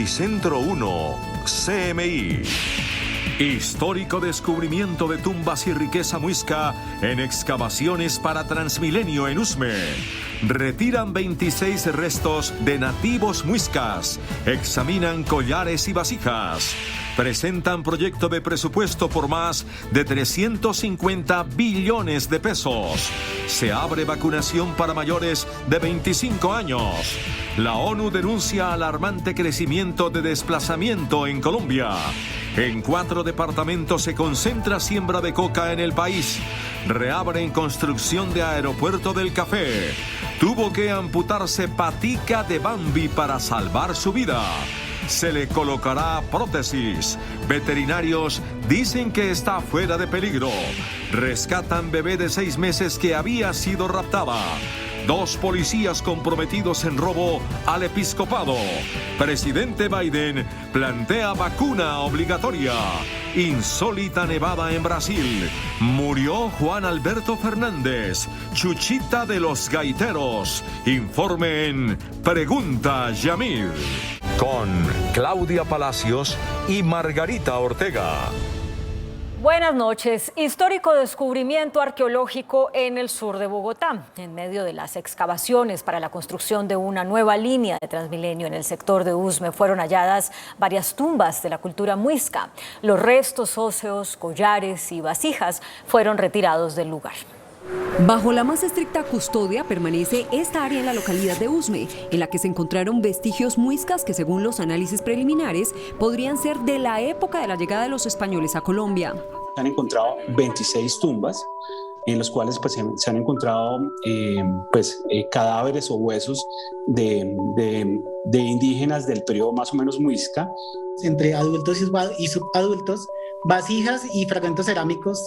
Epicentro 1, CMI. Histórico descubrimiento de tumbas y riqueza muisca en excavaciones para Transmilenio en Usme. Retiran 26 restos de nativos muiscas. Examinan collares y vasijas. Presentan proyecto de presupuesto por más de 350 billones de pesos. Se abre vacunación para mayores de 25 años. La ONU denuncia alarmante crecimiento de desplazamiento en Colombia. En 4 departamentos se concentra siembra de coca en el país. Reabren construcción de aeropuerto del café. Tuvo que amputarse patica de Bambi para salvar su vida. Se le colocará prótesis. Veterinarios dicen que está fuera de peligro. Rescatan bebé de 6 meses que había sido raptada. 2 policías comprometidos en robo al episcopado. Presidente Biden plantea vacuna obligatoria. Insólita nevada en Brasil. Murió Juan Alberto Fernández, Chuchita de los gaiteros. Informe en Pregunta Yamir. Con Claudia Palacios y Margarita Ortega. Buenas noches. Histórico descubrimiento arqueológico en el sur de Bogotá. En medio de las excavaciones para la construcción de una nueva línea de Transmilenio en el sector de Usme fueron halladas varias tumbas de la cultura muisca. Los restos óseos, collares y vasijas fueron retirados del lugar. Bajo la más estricta custodia permanece esta área en la localidad de Usme, en la que se encontraron vestigios muiscas que, según los análisis preliminares, podrían ser de la época de la llegada de los españoles a Colombia. Se han encontrado 26 tumbas, en las cuales se han encontrado cadáveres o huesos de indígenas del periodo más o menos muisca. Entre adultos y subadultos, vasijas y fragmentos cerámicos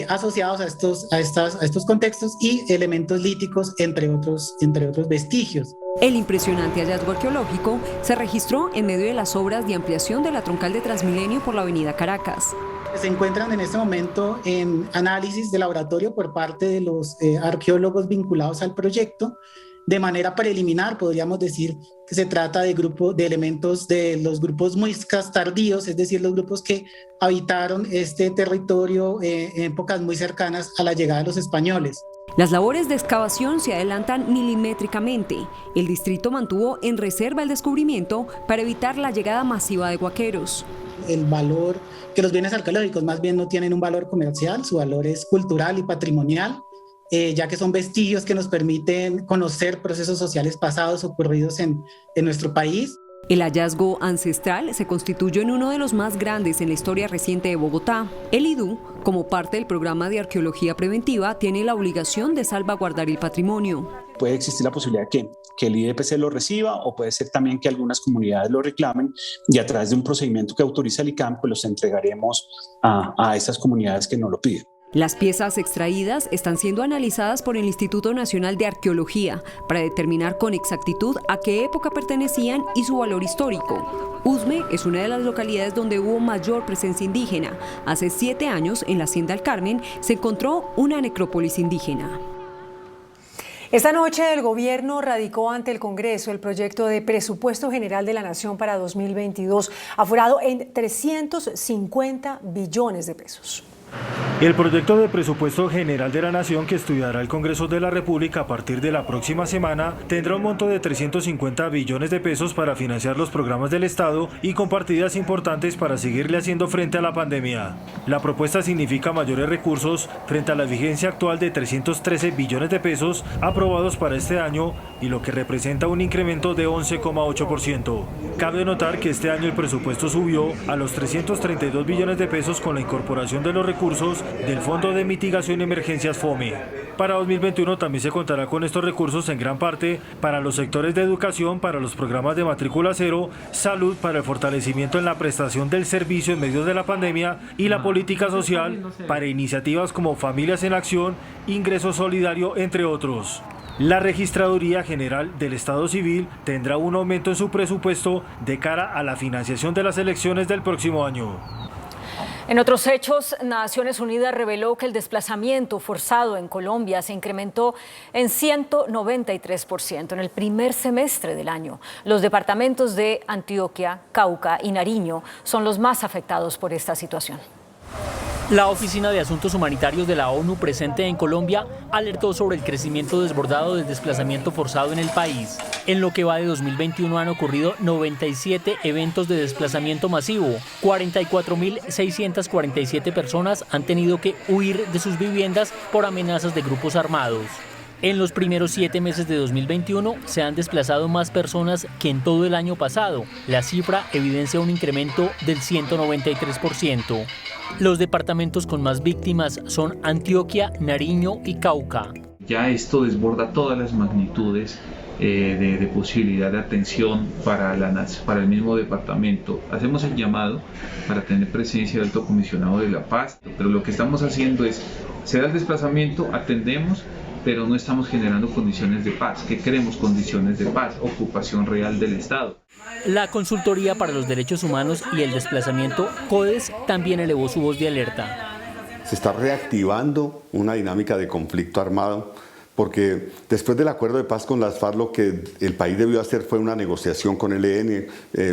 asociados a estos contextos y elementos líticos, entre otros vestigios. El impresionante hallazgo arqueológico se registró en medio de las obras de ampliación de la troncal de Transmilenio por la avenida Caracas. Se encuentran en este momento en análisis de laboratorio por parte de los arqueólogos vinculados al proyecto. De manera preliminar, podríamos decir que se trata de elementos de los grupos muiscas tardíos, es decir, los grupos que habitaron este territorio en épocas muy cercanas a la llegada de los españoles. Las labores de excavación se adelantan milimétricamente. El distrito mantuvo en reserva el descubrimiento para evitar la llegada masiva de guaqueros. El valor, que los bienes arqueológicos más bien no tienen un valor comercial, su valor es cultural y patrimonial. Ya que son vestigios que nos permiten conocer procesos sociales pasados ocurridos en nuestro país. El hallazgo ancestral se constituyó en uno de los más grandes en la historia reciente de Bogotá. El IDU, como parte del programa de arqueología preventiva, tiene la obligación de salvaguardar el patrimonio. Puede existir la posibilidad que el IDPC lo reciba, o puede ser también que algunas comunidades lo reclamen, y a través de un procedimiento que autoriza el ICAM, pues los entregaremos a esas comunidades que nos lo piden. Las piezas extraídas están siendo analizadas por el Instituto Nacional de Arqueología para determinar con exactitud a qué época pertenecían y su valor histórico. Usme es una de las localidades donde hubo mayor presencia indígena. Hace 7 años, en la Hacienda El Carmen, se encontró una necrópolis indígena. Esta noche el gobierno radicó ante el Congreso el proyecto de Presupuesto General de la Nación para 2022, aforado en 350 billones de pesos. El proyecto de presupuesto general de la Nación, que estudiará el Congreso de la República a partir de la próxima semana, tendrá un monto de 350 billones de pesos para financiar los programas del Estado y con partidas importantes para seguirle haciendo frente a la pandemia. La propuesta significa mayores recursos frente a la vigencia actual de 313 billones de pesos aprobados para este año, y lo que representa un incremento de 11,8%. Cabe notar que este año el presupuesto subió a los 332 billones de pesos con la incorporación de los recursos del Fondo de Mitigación de Emergencias FOME. Para 2021 también se contará con estos recursos en gran parte para los sectores de educación, para los programas de matrícula cero, salud, para el fortalecimiento en la prestación del servicio en medio de la pandemia, y la política social para iniciativas como Familias en Acción, Ingreso Solidario, entre otros. La Registraduría General del Estado Civil tendrá un aumento en su presupuesto de cara a la financiación de las elecciones del próximo año. En otros hechos, Naciones Unidas reveló que el desplazamiento forzado en Colombia se incrementó en 193% en el primer semestre del año. Los departamentos de Antioquia, Cauca y Nariño son los más afectados por esta situación. La Oficina de Asuntos Humanitarios de la ONU presente en Colombia alertó sobre el crecimiento desbordado del desplazamiento forzado en el país. En lo que va de 2021 han ocurrido 97 eventos de desplazamiento masivo. 44.647 personas han tenido que huir de sus viviendas por amenazas de grupos armados. En los primeros 7 meses de 2021 se han desplazado más personas que en todo el año pasado. La cifra evidencia un incremento del 193%. Los departamentos con más víctimas son Antioquia, Nariño y Cauca. Ya esto desborda todas las magnitudes de posibilidad de atención para el mismo departamento. Hacemos el llamado para tener presencia del Alto Comisionado de la Paz, pero lo que estamos haciendo es, se da el desplazamiento, atendemos, pero no estamos generando condiciones de paz. ¿Qué queremos? Condiciones de paz, ocupación real del Estado. La Consultoría para los Derechos Humanos y el Desplazamiento, CODES, también elevó su voz de alerta. Se está reactivando una dinámica de conflicto armado, porque después del acuerdo de paz con las FARC, lo que el país debió hacer fue una negociación con el ELN,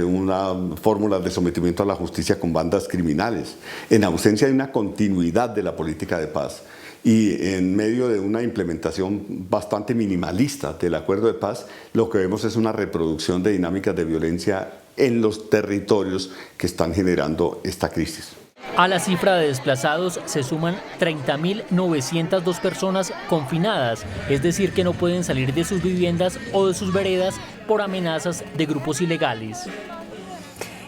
una fórmula de sometimiento a la justicia con bandas criminales, en ausencia de una continuidad de la política de paz. Y en medio de una implementación bastante minimalista del acuerdo de paz, lo que vemos es una reproducción de dinámicas de violencia en los territorios que están generando esta crisis. A la cifra de desplazados se suman 30.902 personas confinadas, es decir, que no pueden salir de sus viviendas o de sus veredas por amenazas de grupos ilegales.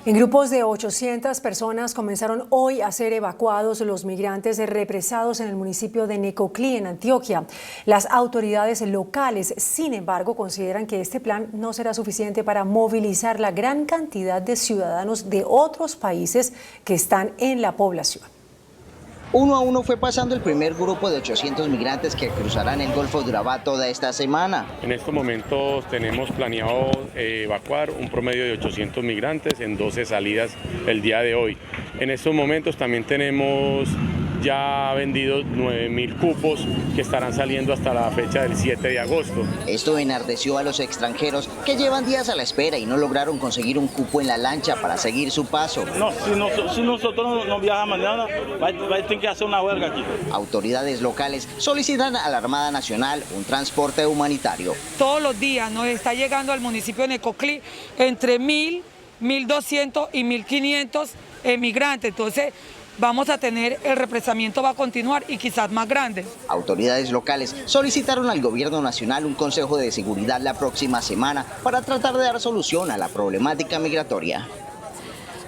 En grupos de 800 personas comenzaron hoy a ser evacuados los migrantes represados en el municipio de Necoclí, en Antioquia. Las autoridades locales, sin embargo, consideran que este plan no será suficiente para movilizar la gran cantidad de ciudadanos de otros países que están en la población. Uno a uno fue pasando el primer grupo de 800 migrantes que cruzarán el Golfo de Urabá toda esta semana. En estos momentos tenemos planeado evacuar un promedio de 800 migrantes en 12 salidas el día de hoy. En estos momentos también tenemos ya vendidos 9.000 cupos que estarán saliendo hasta la fecha del 7 de agosto. Esto enardeció a los extranjeros que llevan días a la espera y no lograron conseguir un cupo en la lancha para seguir su paso. Si nosotros no viajamos mañana, va a tener que hacer una huelga aquí. Autoridades locales solicitan a la Armada Nacional un transporte humanitario. Todos los días nos está llegando al municipio de Necoclí entre 1.000, 1.200 y 1.500 emigrantes. Entonces, vamos a tener, el represamiento va a continuar y quizás más grande. Autoridades locales solicitaron al gobierno nacional un consejo de seguridad la próxima semana para tratar de dar solución a la problemática migratoria.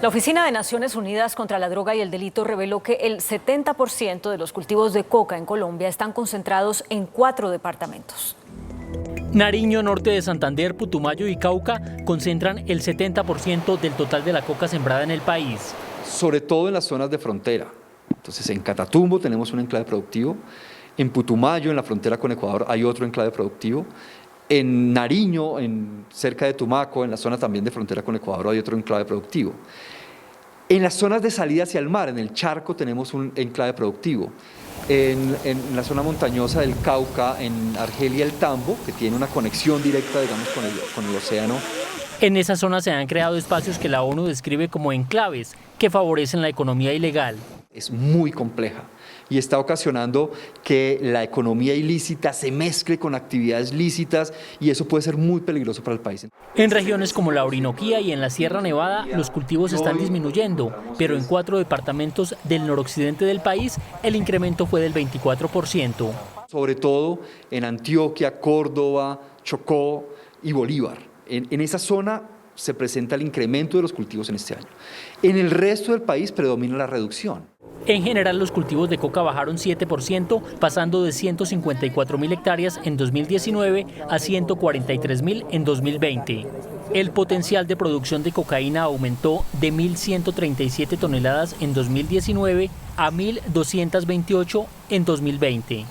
La Oficina de Naciones Unidas contra la Droga y el Delito reveló que el 70% de los cultivos de coca en Colombia están concentrados en 4 departamentos. Nariño, norte de Santander, Putumayo y Cauca concentran el 70% del total de la coca sembrada en el país. Sobre todo en las zonas de frontera. Entonces, en Catatumbo tenemos un enclave productivo, en Putumayo, en la frontera con Ecuador, hay otro enclave productivo, en Nariño, cerca de Tumaco, en la zona también de frontera con Ecuador, hay otro enclave productivo. En las zonas de salida hacia el mar, en el Charco, tenemos un enclave productivo. En la zona montañosa del Cauca, en Argelia el Tambo, que tiene una conexión directa, digamos, con el océano. En esa zona se han creado espacios que la ONU describe como enclaves, que favorecen la economía ilegal. Es muy compleja y está ocasionando que la economía ilícita se mezcle con actividades lícitas y eso puede ser muy peligroso para el país. En regiones como la Orinoquía y en la Sierra Nevada los cultivos están disminuyendo, pero en 4 departamentos del noroccidente del país el incremento fue del 24%. Sobre todo en Antioquia, Córdoba, Chocó y Bolívar. En esa zona se presenta el incremento de los cultivos en este año. En el resto del país predomina la reducción. En general, los cultivos de coca bajaron 7%, pasando de 154.000 hectáreas en 2019 a 143.000 en 2020. El potencial de producción de cocaína aumentó de 1.137 toneladas en 2019 a 1.228 en 2020.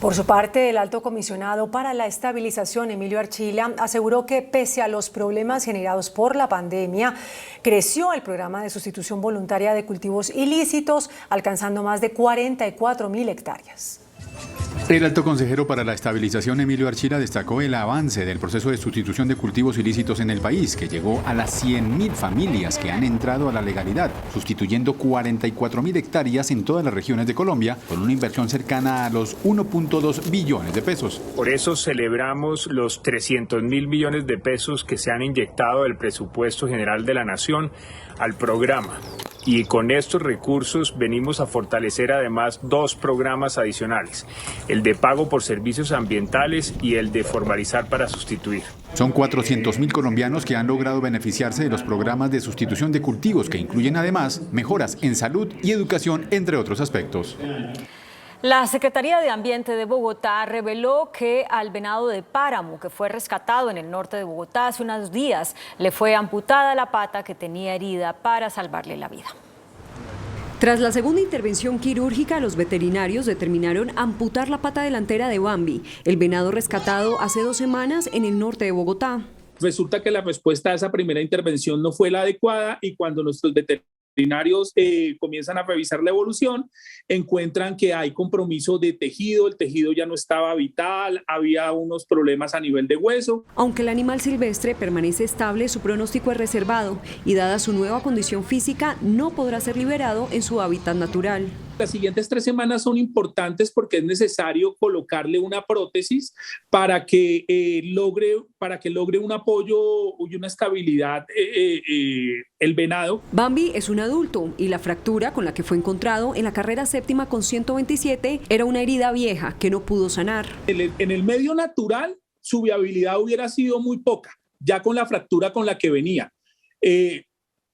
Por su parte, el alto comisionado para la estabilización, Emilio Archila, aseguró que pese a los problemas generados por la pandemia, creció el programa de sustitución voluntaria de cultivos ilícitos, alcanzando más de 44.000 hectáreas. El alto consejero para la estabilización, Emilio Archila, destacó el avance del proceso de sustitución de cultivos ilícitos en el país, que llegó a las 100.000 familias que han entrado a la legalidad, sustituyendo 44.000 hectáreas en todas las regiones de Colombia, con una inversión cercana a los 1.2 billones de pesos. Por eso celebramos los 300.000 millones de pesos que se han inyectado del presupuesto general de la Nación al programa. Y con estos recursos venimos a fortalecer además 2 programas adicionales, el de pago por servicios ambientales y el de formalizar para sustituir. Son 400.000 colombianos que han logrado beneficiarse de los programas de sustitución de cultivos, que incluyen además mejoras en salud y educación, entre otros aspectos. La Secretaría de Ambiente de Bogotá reveló que al venado de páramo, que fue rescatado en el norte de Bogotá hace unos días, le fue amputada la pata que tenía herida para salvarle la vida. Tras la segunda intervención quirúrgica, los veterinarios determinaron amputar la pata delantera de Bambi, el venado rescatado hace 2 semanas en el norte de Bogotá. Resulta que la respuesta a esa primera intervención no fue la adecuada y cuando nuestros veterinarios comienzan a revisar la evolución, encuentran que hay compromiso de tejido, el tejido ya no estaba vital, había unos problemas a nivel de hueso. Aunque el animal silvestre permanece estable, su pronóstico es reservado y dada su nueva condición física, no podrá ser liberado en su hábitat natural. Las siguientes 3 semanas son importantes porque es necesario colocarle una prótesis para que logre un apoyo y una estabilidad el venado. Bambi es un adulto y la fractura con la que fue encontrado en la carrera séptima con 127 era una herida vieja que no pudo sanar. En el medio natural su viabilidad hubiera sido muy poca, ya con la fractura con la que venía.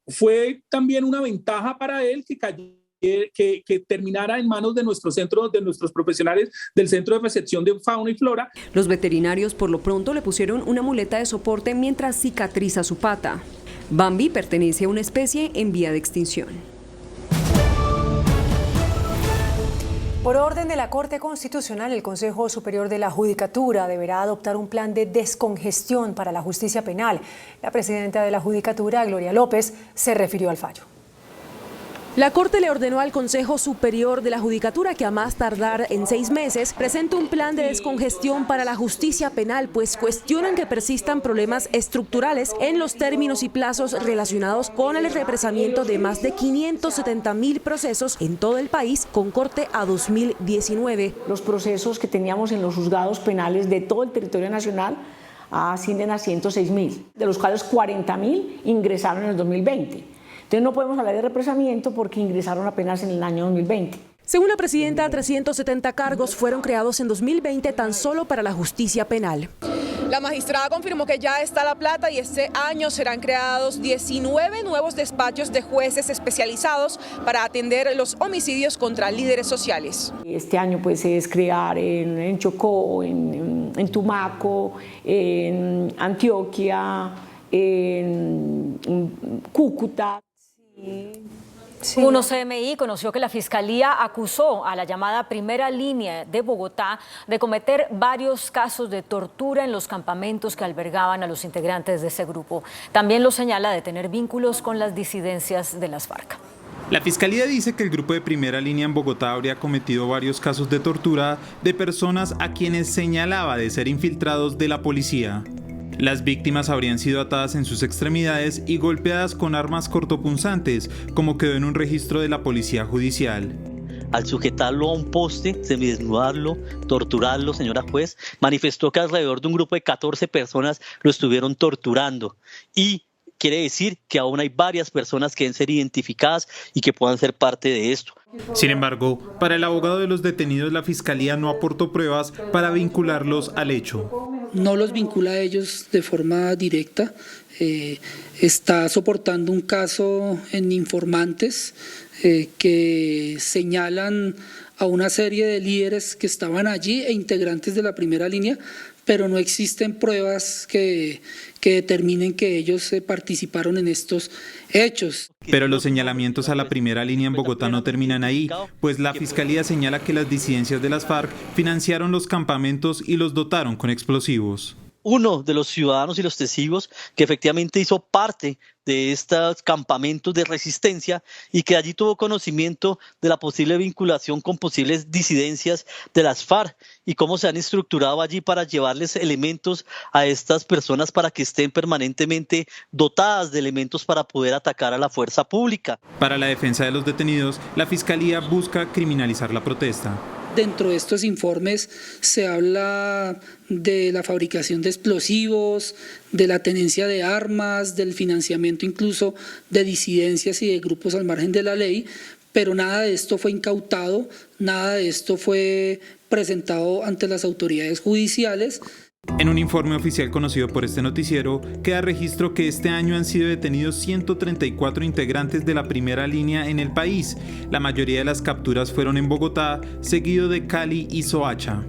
Fue también una ventaja para él que terminara en manos de nuestro centro, de nuestros profesionales del Centro de Recepción de Fauna y Flora. Los veterinarios por lo pronto le pusieron una muleta de soporte mientras cicatriza su pata. Bambi pertenece a una especie en vía de extinción. Por orden de la Corte Constitucional, el Consejo Superior de la Judicatura deberá adoptar un plan de descongestión para la justicia penal. La presidenta de la Judicatura, Gloria López, se refirió al fallo. La Corte le ordenó al Consejo Superior de la Judicatura que a más tardar en 6 meses presente un plan de descongestión para la justicia penal, pues cuestionan que persistan problemas estructurales en los términos y plazos relacionados con el represamiento de más de 570.000 procesos en todo el país con corte a 2019. Los procesos que teníamos en los juzgados penales de todo el territorio nacional ascienden a 106.000, de los cuales 40.000 ingresaron en el 2020. Entonces no podemos hablar de represamiento porque ingresaron apenas en el año 2020. Según la presidenta, 370 cargos fueron creados en 2020 tan solo para la justicia penal. La magistrada confirmó que ya está la plata y este año serán creados 19 nuevos despachos de jueces especializados para atender los homicidios contra líderes sociales. Este año pues es crear en Chocó, en Tumaco, en Antioquia, en Cúcuta. Sí. Uno CMI conoció que la Fiscalía acusó a la llamada Primera Línea de Bogotá de cometer varios casos de tortura en los campamentos que albergaban a los integrantes de ese grupo. También lo señala de tener vínculos con las disidencias de las FARC. La Fiscalía dice que el grupo de Primera Línea en Bogotá habría cometido varios casos de tortura de personas a quienes señalaba de ser infiltrados de la policía. Las víctimas habrían sido atadas en sus extremidades y golpeadas con armas cortopunzantes, como quedó en un registro de la Policía Judicial. Al sujetarlo a un poste, semidesnudarlo, torturarlo, señora juez, manifestó que alrededor de un grupo de 14 personas lo estuvieron torturando y quiere decir que aún hay varias personas que deben ser identificadas y que puedan ser parte de esto. Sin embargo, para el abogado de los detenidos, la Fiscalía no aportó pruebas para vincularlos al hecho. No los vincula a ellos de forma directa, está soportando un caso en informantes que señalan a una serie de líderes que estaban allí e integrantes de la Primera Línea, pero no existen pruebas que determinen que ellos participaron en estos hechos. Pero los señalamientos a la primera línea en Bogotá no terminan ahí, pues la Fiscalía señala que las disidencias de las FARC financiaron los campamentos y los dotaron con explosivos. Uno de los ciudadanos y los testigos que efectivamente hizo parte de estos campamentos de resistencia y que allí tuvo conocimiento de la posible vinculación con posibles disidencias de las FARC y cómo se han estructurado allí para llevarles elementos a estas personas para que estén permanentemente dotadas de elementos para poder atacar a la fuerza pública. Para la defensa de los detenidos, la Fiscalía busca criminalizar la protesta. Dentro de estos informes se habla de la fabricación de explosivos, de la tenencia de armas, del financiamiento incluso de disidencias y de grupos al margen de la ley, pero nada de esto fue incautado, nada de esto fue presentado ante las autoridades judiciales. En un informe oficial conocido por este noticiero, queda registro que este año han sido detenidos 134 integrantes de la primera línea en el país. La mayoría de las capturas fueron en Bogotá, seguido de Cali y Soacha.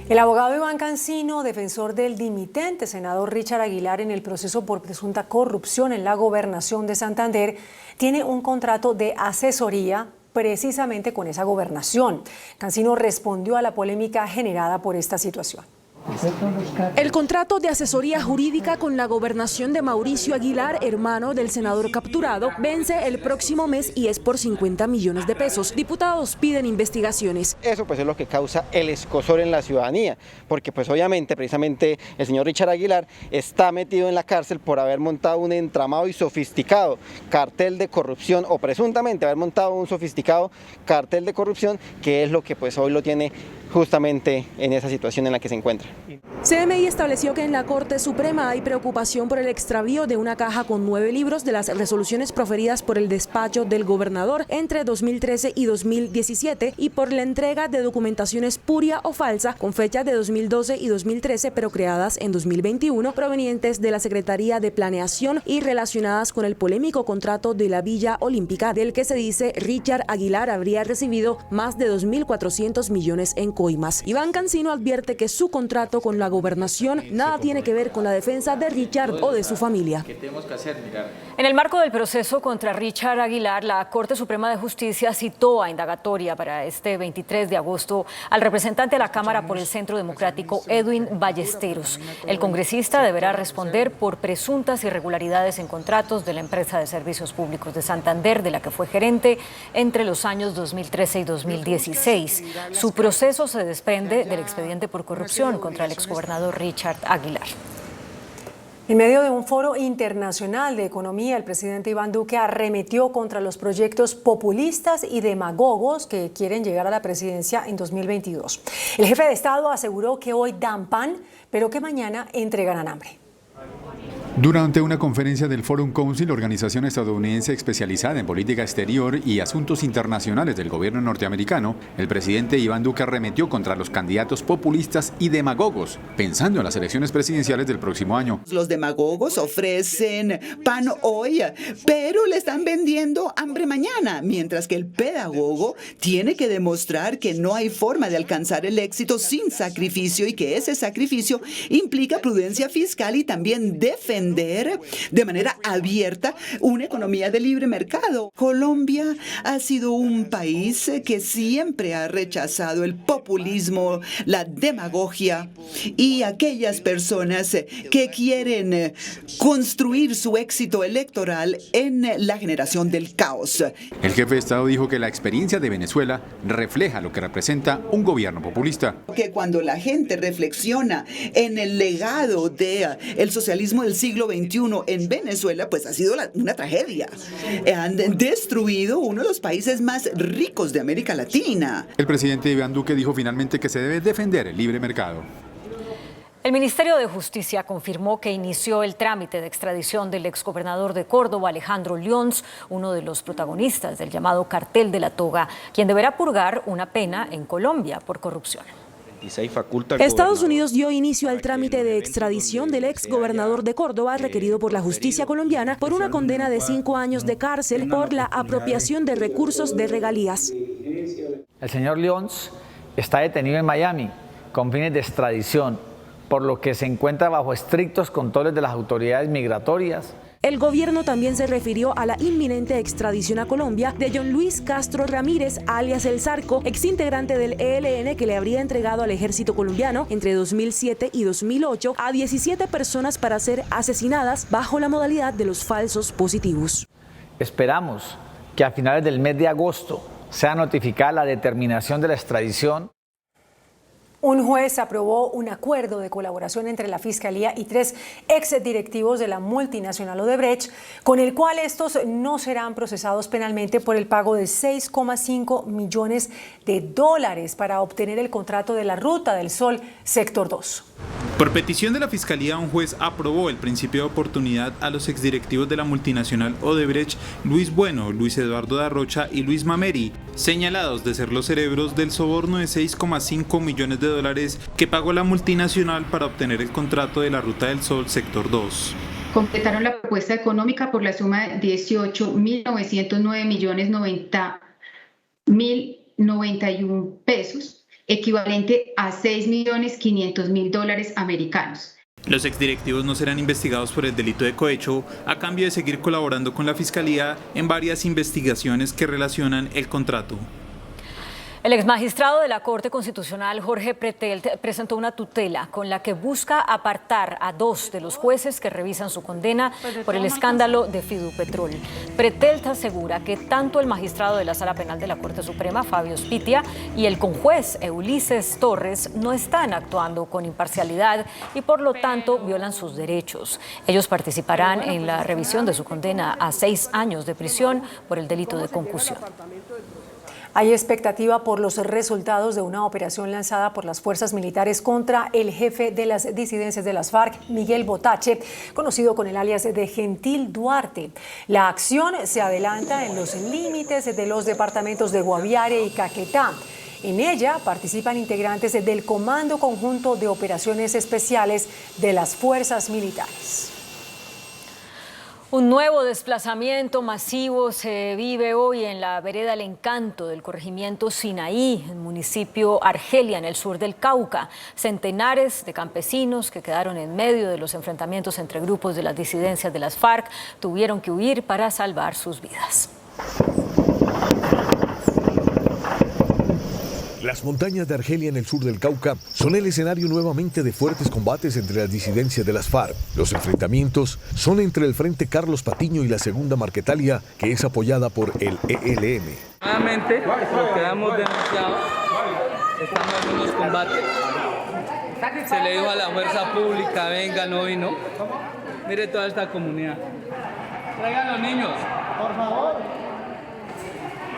El abogado Iván Cancino, defensor del dimitente senador Richard Aguilar en el proceso por presunta corrupción en la gobernación de Santander, tiene un contrato de asesoría precisamente con esa gobernación. Cancino respondió a la polémica generada por esta situación. El contrato de asesoría jurídica con la gobernación de Mauricio Aguilar, hermano del senador capturado, vence el próximo mes y es por 50 millones de pesos. Diputados piden investigaciones. Eso pues es lo que causa el escozor en la ciudadanía, porque pues obviamente precisamente el señor Richard Aguilar está metido en la cárcel por haber montado un entramado y sofisticado cartel de corrupción, o presuntamente haber montado un sofisticado cartel de corrupción, que es lo que pues hoy lo tiene justamente en esa situación en la que se encuentra. CMI estableció que en la Corte Suprema hay preocupación por el extravío de una caja con 9 libros de las resoluciones proferidas por el despacho del gobernador entre 2013 y 2017 y por la entrega de documentación espuria o falsa con fechas de 2012 y 2013 pero creadas en 2021 provenientes de la Secretaría de Planeación y relacionadas con el polémico contrato de la Villa Olímpica, del que se dice Richard Aguilar habría recibido más de 2.400 millones en coimas. Iván Cancino advierte que su contrato con la gobernación nada tiene que ver con la defensa de Richard o de su familia. En el marco del proceso contra Richard Aguilar, la Corte Suprema de Justicia citó a indagatoria para este 23 de agosto al representante de la Cámara por el Centro Democrático, Edwin Ballesteros. El congresista deberá responder por presuntas irregularidades en contratos de la empresa de servicios públicos de Santander, de la que fue gerente entre los años 2013 y 2016. Su proceso se desprende del expediente por corrupción contra el exgobernador Richard Aguilar. En medio de un foro internacional de economía, el presidente Iván Duque arremetió contra los proyectos populistas y demagogos que quieren llegar a la presidencia en 2022. El jefe de Estado aseguró que hoy dan pan, pero que mañana entregarán hambre. Durante una conferencia del Forum Council, organización estadounidense especializada en política exterior y asuntos internacionales del gobierno norteamericano, el presidente Iván Duque arremetió contra los candidatos populistas y demagogos, pensando en las elecciones presidenciales del próximo año. Los demagogos ofrecen pan hoy, pero le están vendiendo hambre mañana, mientras que el pedagogo tiene que demostrar que no hay forma de alcanzar el éxito sin sacrificio y que ese sacrificio implica prudencia fiscal y también defender de manera abierta una economía de libre mercado. Colombia ha sido un país que siempre ha rechazado el populismo, la demagogia y aquellas personas que quieren construir su éxito electoral en la generación del caos. El jefe de Estado dijo que la experiencia de Venezuela refleja lo que representa un gobierno populista. Que cuando la gente reflexiona en el legado del socialismo del siglo XXI en Venezuela, pues ha sido una tragedia. Han destruido uno de los países más ricos de América Latina. El presidente Iván Duque dijo finalmente que se debe defender el libre mercado. El Ministerio de Justicia confirmó que inició el trámite de extradición del exgobernador de Córdoba, Alejandro Lyons, uno de los protagonistas del llamado Cartel de la Toga, quien deberá purgar una pena en Colombia por corrupción. Estados Unidos dio inicio al trámite de extradición del ex gobernador de Córdoba, requerido por la justicia colombiana por una condena de 5 años de cárcel por la apropiación de recursos de regalías. El señor Lyons está detenido en Miami con fines de extradición por lo que se encuentra bajo estrictos controles de las autoridades migratorias. El gobierno también se refirió a la inminente extradición a Colombia de John Luis Castro Ramírez, alias El Zarco, exintegrante del ELN, que le habría entregado al ejército colombiano entre 2007 y 2008 a 17 personas para ser asesinadas bajo la modalidad de los falsos positivos. Esperamos que a finales del mes de agosto sea notificada la determinación de la extradición. Un juez aprobó un acuerdo de colaboración entre la Fiscalía y 3 exdirectivos de la multinacional Odebrecht, con el cual estos no serán procesados penalmente por el pago de $6,5 millones para obtener el contrato de la Ruta del Sol Sector 2. Por petición de la Fiscalía, un juez aprobó el principio de oportunidad a los exdirectivos de la multinacional Odebrecht, Luis Bueno, Luis Eduardo Darrocha y Luis Mameri, señalados de ser los cerebros del soborno de $6,5 millones que pagó la multinacional para obtener el contrato de la Ruta del Sol Sector 2. Completaron la propuesta económica por la suma de $18.909.091, equivalente a $6.500.000 americanos. Los exdirectivos no serán investigados por el delito de cohecho a cambio de seguir colaborando con la Fiscalía en varias investigaciones que relacionan el contrato. El exmagistrado de la Corte Constitucional, Jorge Pretelt, presentó una tutela con la que busca apartar a 2 de los jueces que revisan su condena por el escándalo de Fidupetrol. Pretelt asegura que tanto el magistrado de la Sala Penal de la Corte Suprema, Fabio Spitia, y el conjuez Ulises Torres no están actuando con imparcialidad y por lo tanto violan sus derechos. Ellos participarán en la revisión de su condena a 6 años de prisión por el delito de concusión. Hay expectativa por los resultados de una operación lanzada por las fuerzas militares contra el jefe de las disidencias de las FARC, Miguel Botache, conocido con el alias de Gentil Duarte. La acción se adelanta en los límites de los departamentos de Guaviare y Caquetá. En ella participan integrantes del Comando Conjunto de Operaciones Especiales de las Fuerzas Militares. Un nuevo desplazamiento masivo se vive hoy en la vereda El Encanto del corregimiento Sinaí, en el municipio Argelia, en el sur del Cauca. Centenares de campesinos que quedaron en medio de los enfrentamientos entre grupos de las disidencias de las FARC tuvieron que huir para salvar sus vidas. Las montañas de Argelia en el sur del Cauca son el escenario nuevamente de fuertes combates entre las disidencias de las FARC. Los enfrentamientos son entre el Frente Carlos Patiño y la Segunda Marquetalia, que es apoyada por el ELN. Nuevamente, lo que hemos denunciado, estamos en unos combates. Se le dijo a la fuerza pública, venga, no vino. Mire toda esta comunidad. Traigan los niños, por favor.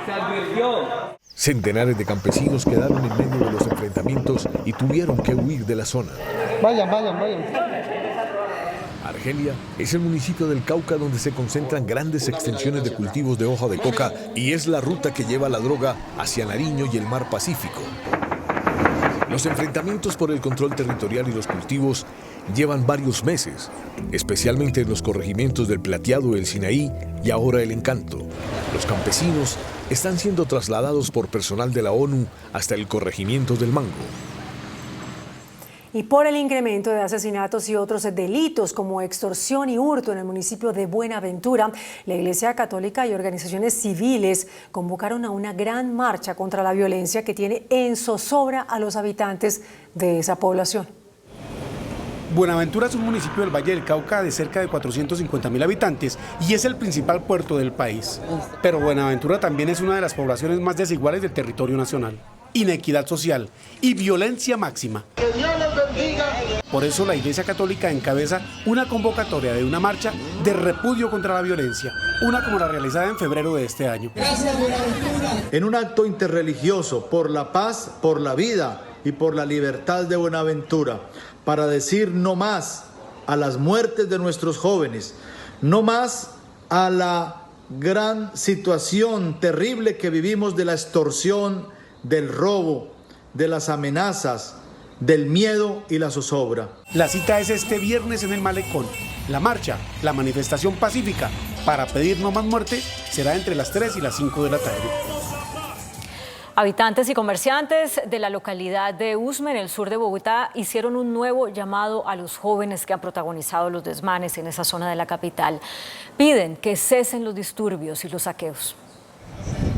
Se advirtió. Centenares de campesinos quedaron en medio de los enfrentamientos y tuvieron que huir de la zona. Vayan. Argelia es el municipio del Cauca donde se concentran grandes extensiones de cultivos de hoja de coca y es la ruta que lleva la droga hacia Nariño y el mar Pacífico. Los enfrentamientos por el control territorial y los cultivos llevan varios meses, especialmente en los corregimientos del Plateado, el Sinaí y ahora el Encanto. Los campesinos están siendo trasladados por personal de la ONU hasta el corregimiento del Mango. Y por el incremento de asesinatos y otros delitos como extorsión y hurto en el municipio de Buenaventura, la Iglesia Católica y organizaciones civiles convocaron a una gran marcha contra la violencia que tiene en zozobra a los habitantes de esa población. Buenaventura es un municipio del Valle del Cauca de cerca de 450.000 habitantes y es el principal puerto del país. Pero Buenaventura también es una de las poblaciones más desiguales del territorio nacional. Inequidad social y violencia máxima. Que Dios los bendiga. Por eso la Iglesia Católica encabeza una convocatoria de una marcha de repudio contra la violencia, una como la realizada en febrero de este año. En un acto interreligioso por la paz, por la vida y por la libertad de Buenaventura, para decir no más a las muertes de nuestros jóvenes, no más a la gran situación terrible que vivimos de la extorsión, del robo, de las amenazas, del miedo y la zozobra. La cita es este viernes en el Malecón. La marcha, la manifestación pacífica para pedir no más muerte será entre las 3 y las 5 de la tarde. Habitantes y comerciantes de la localidad de Usme, en el sur de Bogotá, hicieron un nuevo llamado a los jóvenes que han protagonizado los desmanes en esa zona de la capital. Piden que cesen los disturbios y los saqueos.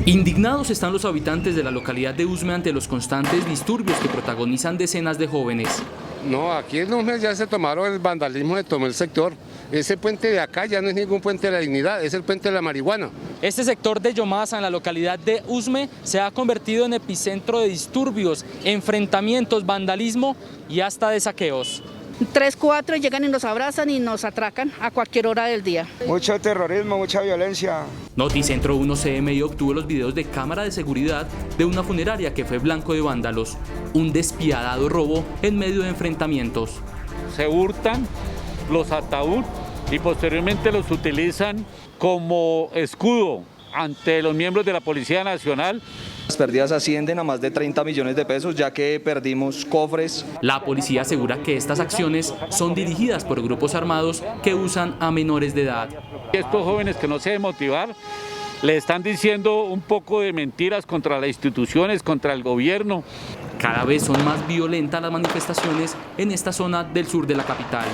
Indignados están los habitantes de la localidad de Usme ante los constantes disturbios que protagonizan decenas de jóvenes. No, aquí en Usme ya se tomaron el vandalismo, se tomó el sector. Ese puente de acá ya no es ningún puente de la dignidad, es el puente de la marihuana. Este sector de Yomasa, en la localidad de Usme, se ha convertido en epicentro de disturbios, enfrentamientos, vandalismo y hasta de saqueos. 3, 4 llegan y nos abrazan y nos atracan a cualquier hora del día. Mucho terrorismo, mucha violencia. Noticentro 1 CMI obtuvo los videos de cámara de seguridad de una funeraria que fue blanco de vándalos. Un despiadado robo en medio de enfrentamientos. Se hurtan los ataúdes y posteriormente los utilizan como escudo ante los miembros de la Policía Nacional. Las pérdidas ascienden a más de 30 millones de pesos, ya que perdimos cofres. La policía asegura que estas acciones son dirigidas por grupos armados que usan a menores de edad. Estos jóvenes que no se deben motivar, le están diciendo un poco de mentiras contra las instituciones, contra el gobierno. Cada vez son más violentas las manifestaciones en esta zona del sur de la capital.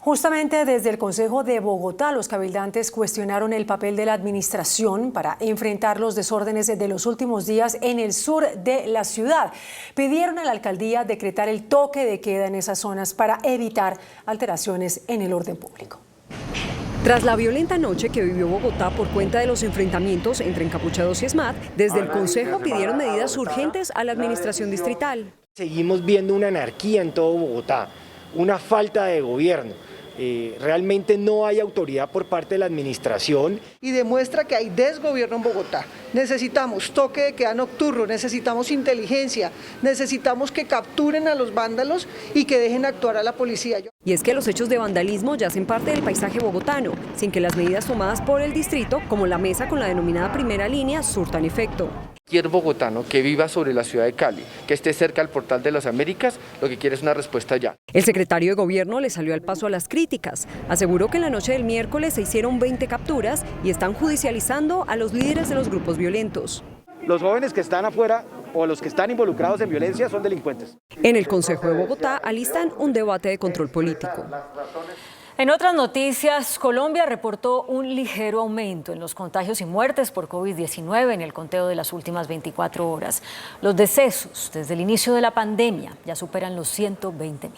Justamente desde el Consejo de Bogotá, los cabildantes cuestionaron el papel de la administración para enfrentar los desórdenes de los últimos días en el sur de la ciudad. Pidieron a la alcaldía decretar el toque de queda en esas zonas para evitar alteraciones en el orden público. Tras la violenta noche que vivió Bogotá por cuenta de los enfrentamientos entre encapuchados y ESMAD, desde el Consejo pidieron medidas urgentes a la administración distrital. Seguimos viendo una anarquía en todo Bogotá, una falta de gobierno. Realmente no hay autoridad por parte de la administración. Y demuestra que hay desgobierno en Bogotá. Necesitamos toque de queda nocturno, necesitamos inteligencia, necesitamos que capturen a los vándalos y que dejen actuar a la policía. Y es que los hechos de vandalismo ya hacen parte del paisaje bogotano, sin que las medidas tomadas por el distrito, como la mesa con la denominada primera línea, surtan efecto. Cualquier bogotano que viva sobre la ciudad de Cali, que esté cerca del Portal de las Américas, lo que quiere es una respuesta ya. El secretario de Gobierno le salió al paso a las críticas. Aseguró que en la noche del miércoles se hicieron 20 capturas y están judicializando a los líderes de los grupos violentos. Los jóvenes que están afuera o los que están involucrados en violencia son delincuentes. En el Consejo de Bogotá alistan un debate de control político. En otras noticias, Colombia reportó un ligero aumento en los contagios y muertes por COVID-19 en el conteo de las últimas 24 horas. Los decesos desde el inicio de la pandemia ya superan los 120.000.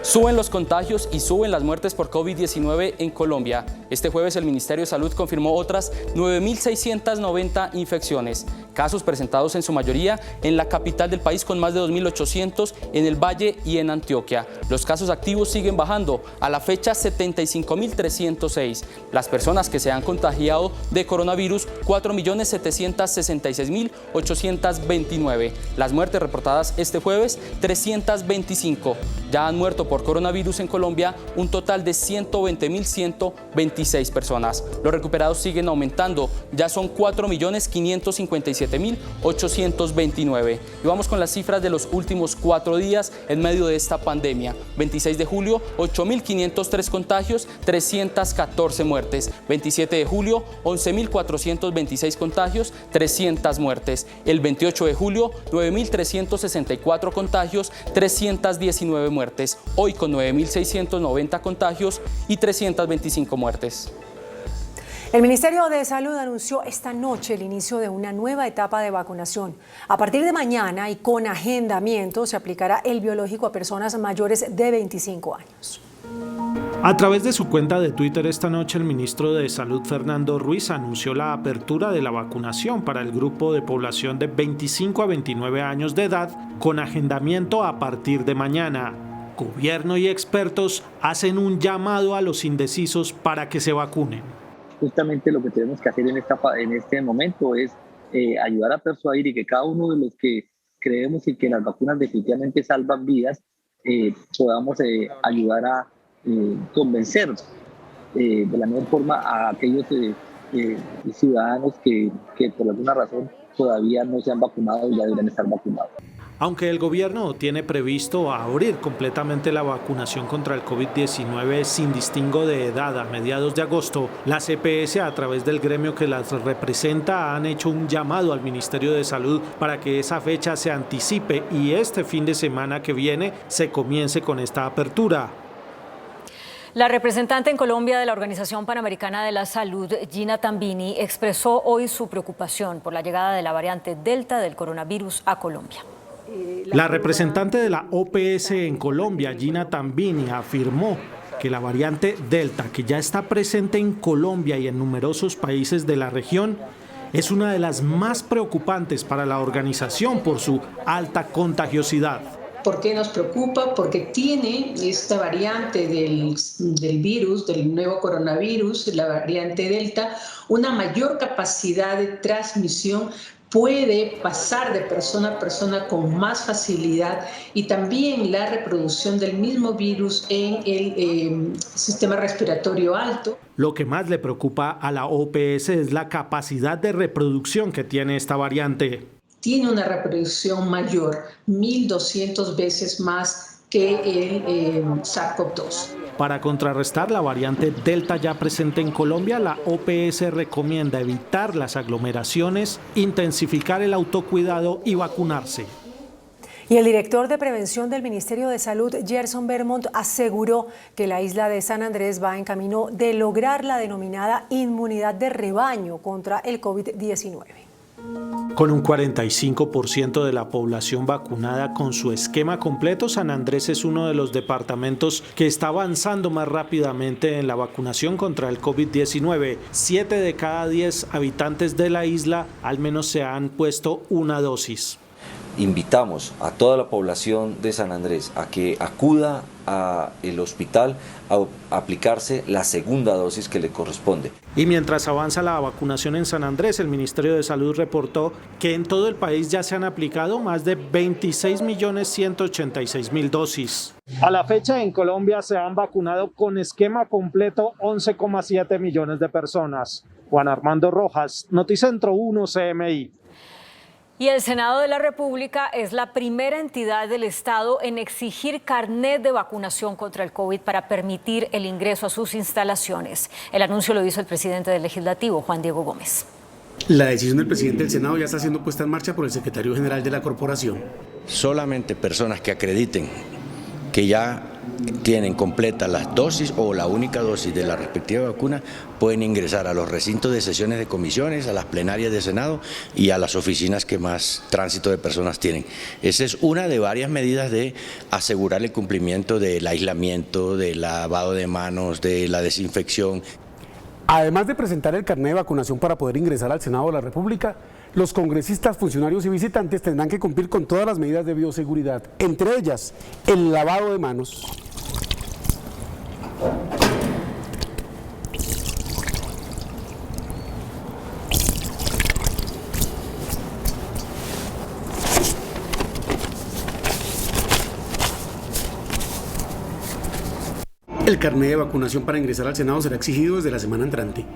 Suben los contagios y suben las muertes por COVID-19 en Colombia. Este jueves el Ministerio de Salud confirmó otras 9.690 infecciones, casos presentados en su mayoría en la capital del país con más de 2.800 en el Valle y en Antioquia. Los casos activos siguen bajando, a la fecha 75.306. Las personas que se han contagiado de coronavirus, 4.766.829. Las muertes reportadas este jueves, 325. Ya han muerto por coronavirus en Colombia un total de 120.126 personas. Los recuperados siguen aumentando, ya son 4.557.829. Y vamos con las cifras de los últimos 4 días en medio de esta pandemia. 26 de julio, 8.503 contagios, 314 muertes. 27 de julio, 11.426 contagios, 300 muertes. El 28 de julio, 9.364 contagios, 319 muertes. Hoy con 9.690 contagios y 325 muertes. El Ministerio de Salud anunció esta noche el inicio de una nueva etapa de vacunación. A partir de mañana y con agendamiento se aplicará el biológico a personas mayores de 25 años. A través de su cuenta de Twitter esta noche, el ministro de Salud, Fernando Ruiz, anunció la apertura de la vacunación para el grupo de población de 25 a 29 años de edad con agendamiento a partir de mañana. Gobierno y expertos hacen un llamado a los indecisos para que se vacunen. Justamente lo que tenemos que hacer en este momento es ayudar a persuadir y que cada uno de los que creemos y que las vacunas definitivamente salvan vidas, podamos ayudar a convencer de la mejor forma a aquellos ciudadanos que por alguna razón todavía no se han vacunado y ya deberían estar vacunados. Aunque el gobierno tiene previsto abrir completamente la vacunación contra el COVID-19 sin distingo de edad a mediados de agosto, las EPS a través del gremio que las representa han hecho un llamado al Ministerio de Salud para que esa fecha se anticipe y este fin de semana que viene se comience con esta apertura. La representante en Colombia de la Organización Panamericana de la Salud, Gina Tambini, expresó hoy su preocupación por la llegada de la variante Delta del coronavirus a Colombia. La representante de la OPS en Colombia, Gina Tambini, afirmó que la variante Delta, que ya está presente en Colombia y en numerosos países de la región, es una de las más preocupantes para la organización por su alta contagiosidad. ¿Por qué nos preocupa? Porque tiene esta variante del virus, del nuevo coronavirus, la variante Delta, una mayor capacidad de transmisión, puede pasar de persona a persona con más facilidad y también la reproducción del mismo virus en el sistema respiratorio alto. Lo que más le preocupa a la OPS es la capacidad de reproducción que tiene esta variante. Tiene una reproducción mayor, 1.200 veces más que el SARS-CoV-2. Para contrarrestar la variante Delta ya presente en Colombia, la OPS recomienda evitar las aglomeraciones, intensificar el autocuidado y vacunarse. Y el director de prevención del Ministerio de Salud, Gerson Vermont, aseguró que la isla de San Andrés va en camino de lograr la denominada inmunidad de rebaño contra el COVID-19. Con un 45% de la población vacunada con su esquema completo, San Andrés es uno de los departamentos que está avanzando más rápidamente en la vacunación contra el COVID-19. 7 de cada 10 habitantes de la isla al menos se han puesto una dosis. Invitamos a toda la población de San Andrés a que acuda al hospital a aplicarse la segunda dosis que le corresponde. Y mientras avanza la vacunación en San Andrés, el Ministerio de Salud reportó que en todo el país ya se han aplicado más de 26.186.000 dosis. A la fecha en Colombia se han vacunado con esquema completo 11,7 millones de personas. Juan Armando Rojas, Noticentro 1 CMI. Y el Senado de la República es la primera entidad del Estado en exigir carnet de vacunación contra el COVID para permitir el ingreso a sus instalaciones. El anuncio lo hizo el presidente del Legislativo, Juan Diego Gómez. La decisión del presidente del Senado ya está siendo puesta en marcha por el secretario general de la corporación. Solamente personas que acrediten que ya tienen completa las dosis o la única dosis de la respectiva vacuna pueden ingresar a los recintos de sesiones de comisiones, a las plenarias de Senado y a las oficinas que más tránsito de personas tienen. Esa es una de varias medidas de asegurar el cumplimiento del aislamiento, del lavado de manos, de la desinfección. Además de presentar el carnet de vacunación para poder ingresar al Senado de la República, los congresistas, funcionarios y visitantes tendrán que cumplir con todas las medidas de bioseguridad, entre ellas el lavado de manos. El carnet de vacunación para ingresar al Senado será exigido desde la semana entrante.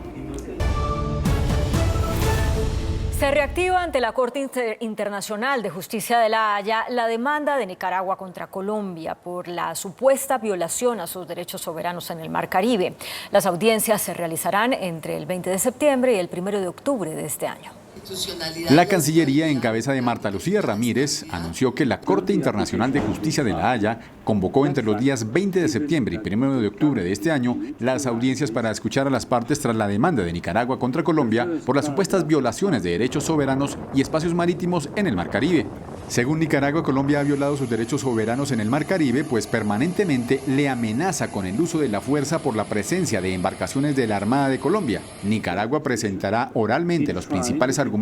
Se reactiva ante la Corte Internacional de Justicia de La Haya la demanda de Nicaragua contra Colombia por la supuesta violación a sus derechos soberanos en el Mar Caribe. Las audiencias se realizarán entre el 20 de septiembre y el 1 de octubre de este año. La Cancillería, en cabeza de Marta Lucía Ramírez, anunció que la Corte Internacional de Justicia de La Haya convocó entre los días 20 de septiembre y 1 de octubre de este año las audiencias para escuchar a las partes tras la demanda de Nicaragua contra Colombia por las supuestas violaciones de derechos soberanos y espacios marítimos en el Mar Caribe. Según Nicaragua, Colombia ha violado sus derechos soberanos en el Mar Caribe, pues permanentemente le amenaza con el uso de la fuerza por la presencia de embarcaciones de la Armada de Colombia. Nicaragua presentará oralmente los principales argumentos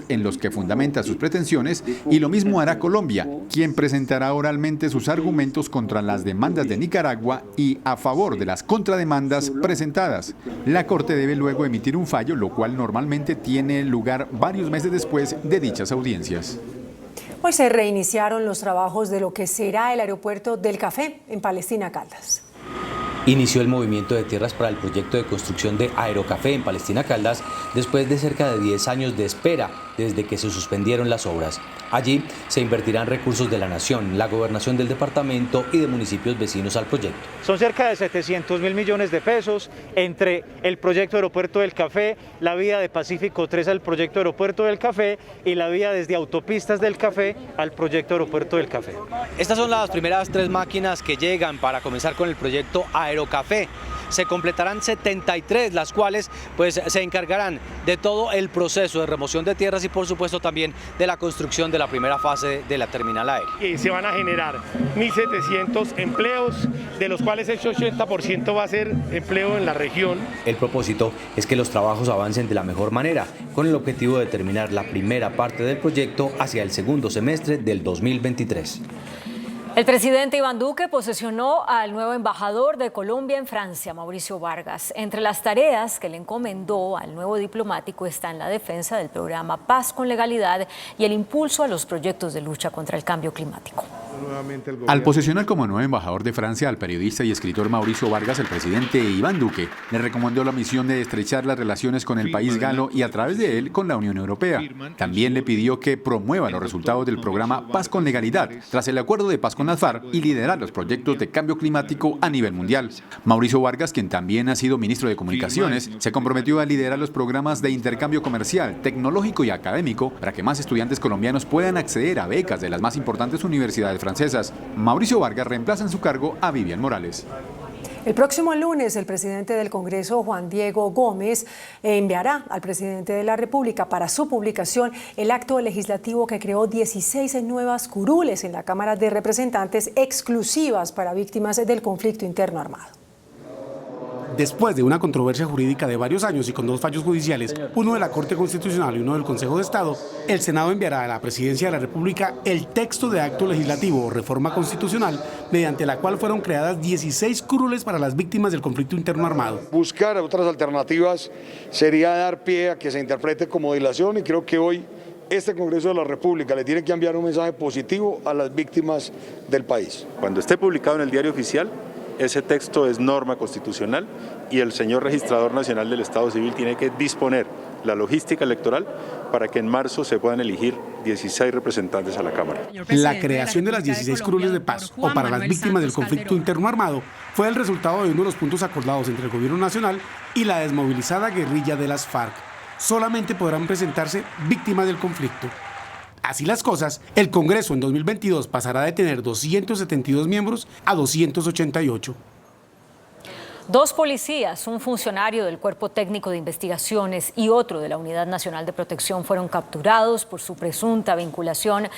en los que fundamenta sus pretensiones y lo mismo hará Colombia, quien presentará oralmente sus argumentos contra las demandas de Nicaragua y a favor de las contrademandas presentadas. La Corte debe luego emitir un fallo, lo cual normalmente tiene lugar varios meses después de dichas audiencias. Hoy se reiniciaron los trabajos de lo que será el aeropuerto del Café en Palestina, Caldas. inició el movimiento de tierras para el proyecto de construcción de Aerocafé en Palestina Caldas después de cerca de 10 años de espera desde que se suspendieron las obras. Allí se invertirán recursos de la Nación, la Gobernación del departamento y de municipios vecinos al proyecto. Son cerca de 700.000 millones de pesos entre el proyecto Aeropuerto del Café, la vía de Pacífico 3 al proyecto Aeropuerto del Café y la vía desde Autopistas del Café al proyecto Aeropuerto del Café. Estas son las primeras 3 máquinas que llegan para comenzar con el proyecto Aerocafé. Se completarán 73, las cuales pues se encargarán de todo el proceso de remoción de tierras y por supuesto también de la construcción de la primera fase de la terminal aérea. Se van a generar 1.700 empleos, de los cuales el 80% va a ser empleo en la región. El propósito es que los trabajos avancen de la mejor manera, con el objetivo de terminar la primera parte del proyecto hacia el segundo semestre del 2023. El presidente Iván Duque posesionó al nuevo embajador de Colombia en Francia, Mauricio Vargas. Entre las tareas que le encomendó al nuevo diplomático están la defensa del programa Paz con Legalidad y el impulso a los proyectos de lucha contra el cambio climático. Al posesionar como nuevo embajador de Francia al periodista y escritor Mauricio Vargas, el presidente Iván Duque le recomendó la misión de estrechar las relaciones con el país galo y a través de él con la Unión Europea. También le pidió que promueva los resultados del programa Paz con Legalidad tras el acuerdo de paz con las FARC y liderar los proyectos de cambio climático a nivel mundial. Mauricio Vargas, quien también ha sido ministro de Comunicaciones, se comprometió a liderar los programas de intercambio comercial, tecnológico y académico para que más estudiantes colombianos puedan acceder a becas de las más importantes universidades francesas. Mauricio Vargas reemplaza en su cargo a Vivian Morales. El próximo lunes, el presidente del Congreso, Juan Diego Gómez, enviará al presidente de la República para su publicación el acto legislativo que creó 16 nuevas curules en la Cámara de Representantes exclusivas para víctimas del conflicto interno armado. Después de una controversia jurídica de varios años y con 2 fallos judiciales, uno de la Corte Constitucional y uno del Consejo de Estado, el Senado enviará a la Presidencia de la República el texto de acto legislativo o reforma constitucional mediante la cual fueron creadas 16 curules para las víctimas del conflicto interno armado. Buscar otras alternativas sería dar pie a que se interprete como dilación y creo que hoy este Congreso de la República le tiene que enviar un mensaje positivo a las víctimas del país. Cuando esté publicado en el Diario Oficial, ese texto es norma constitucional y el señor Registrador Nacional del Estado Civil tiene que disponer la logística electoral para que en marzo se puedan elegir 16 representantes a la Cámara. La creación de las 16 curules de paz o para las víctimas del conflicto interno armado fue el resultado de uno de los puntos acordados entre el Gobierno Nacional y la desmovilizada guerrilla de las FARC. Solamente podrán presentarse víctimas del conflicto. Así las cosas, el Congreso en 2022 pasará de tener 272 miembros a 288. 2 policías, un funcionario del Cuerpo Técnico de Investigaciones y otro de la Unidad Nacional de Protección fueron capturados por su presunta vinculación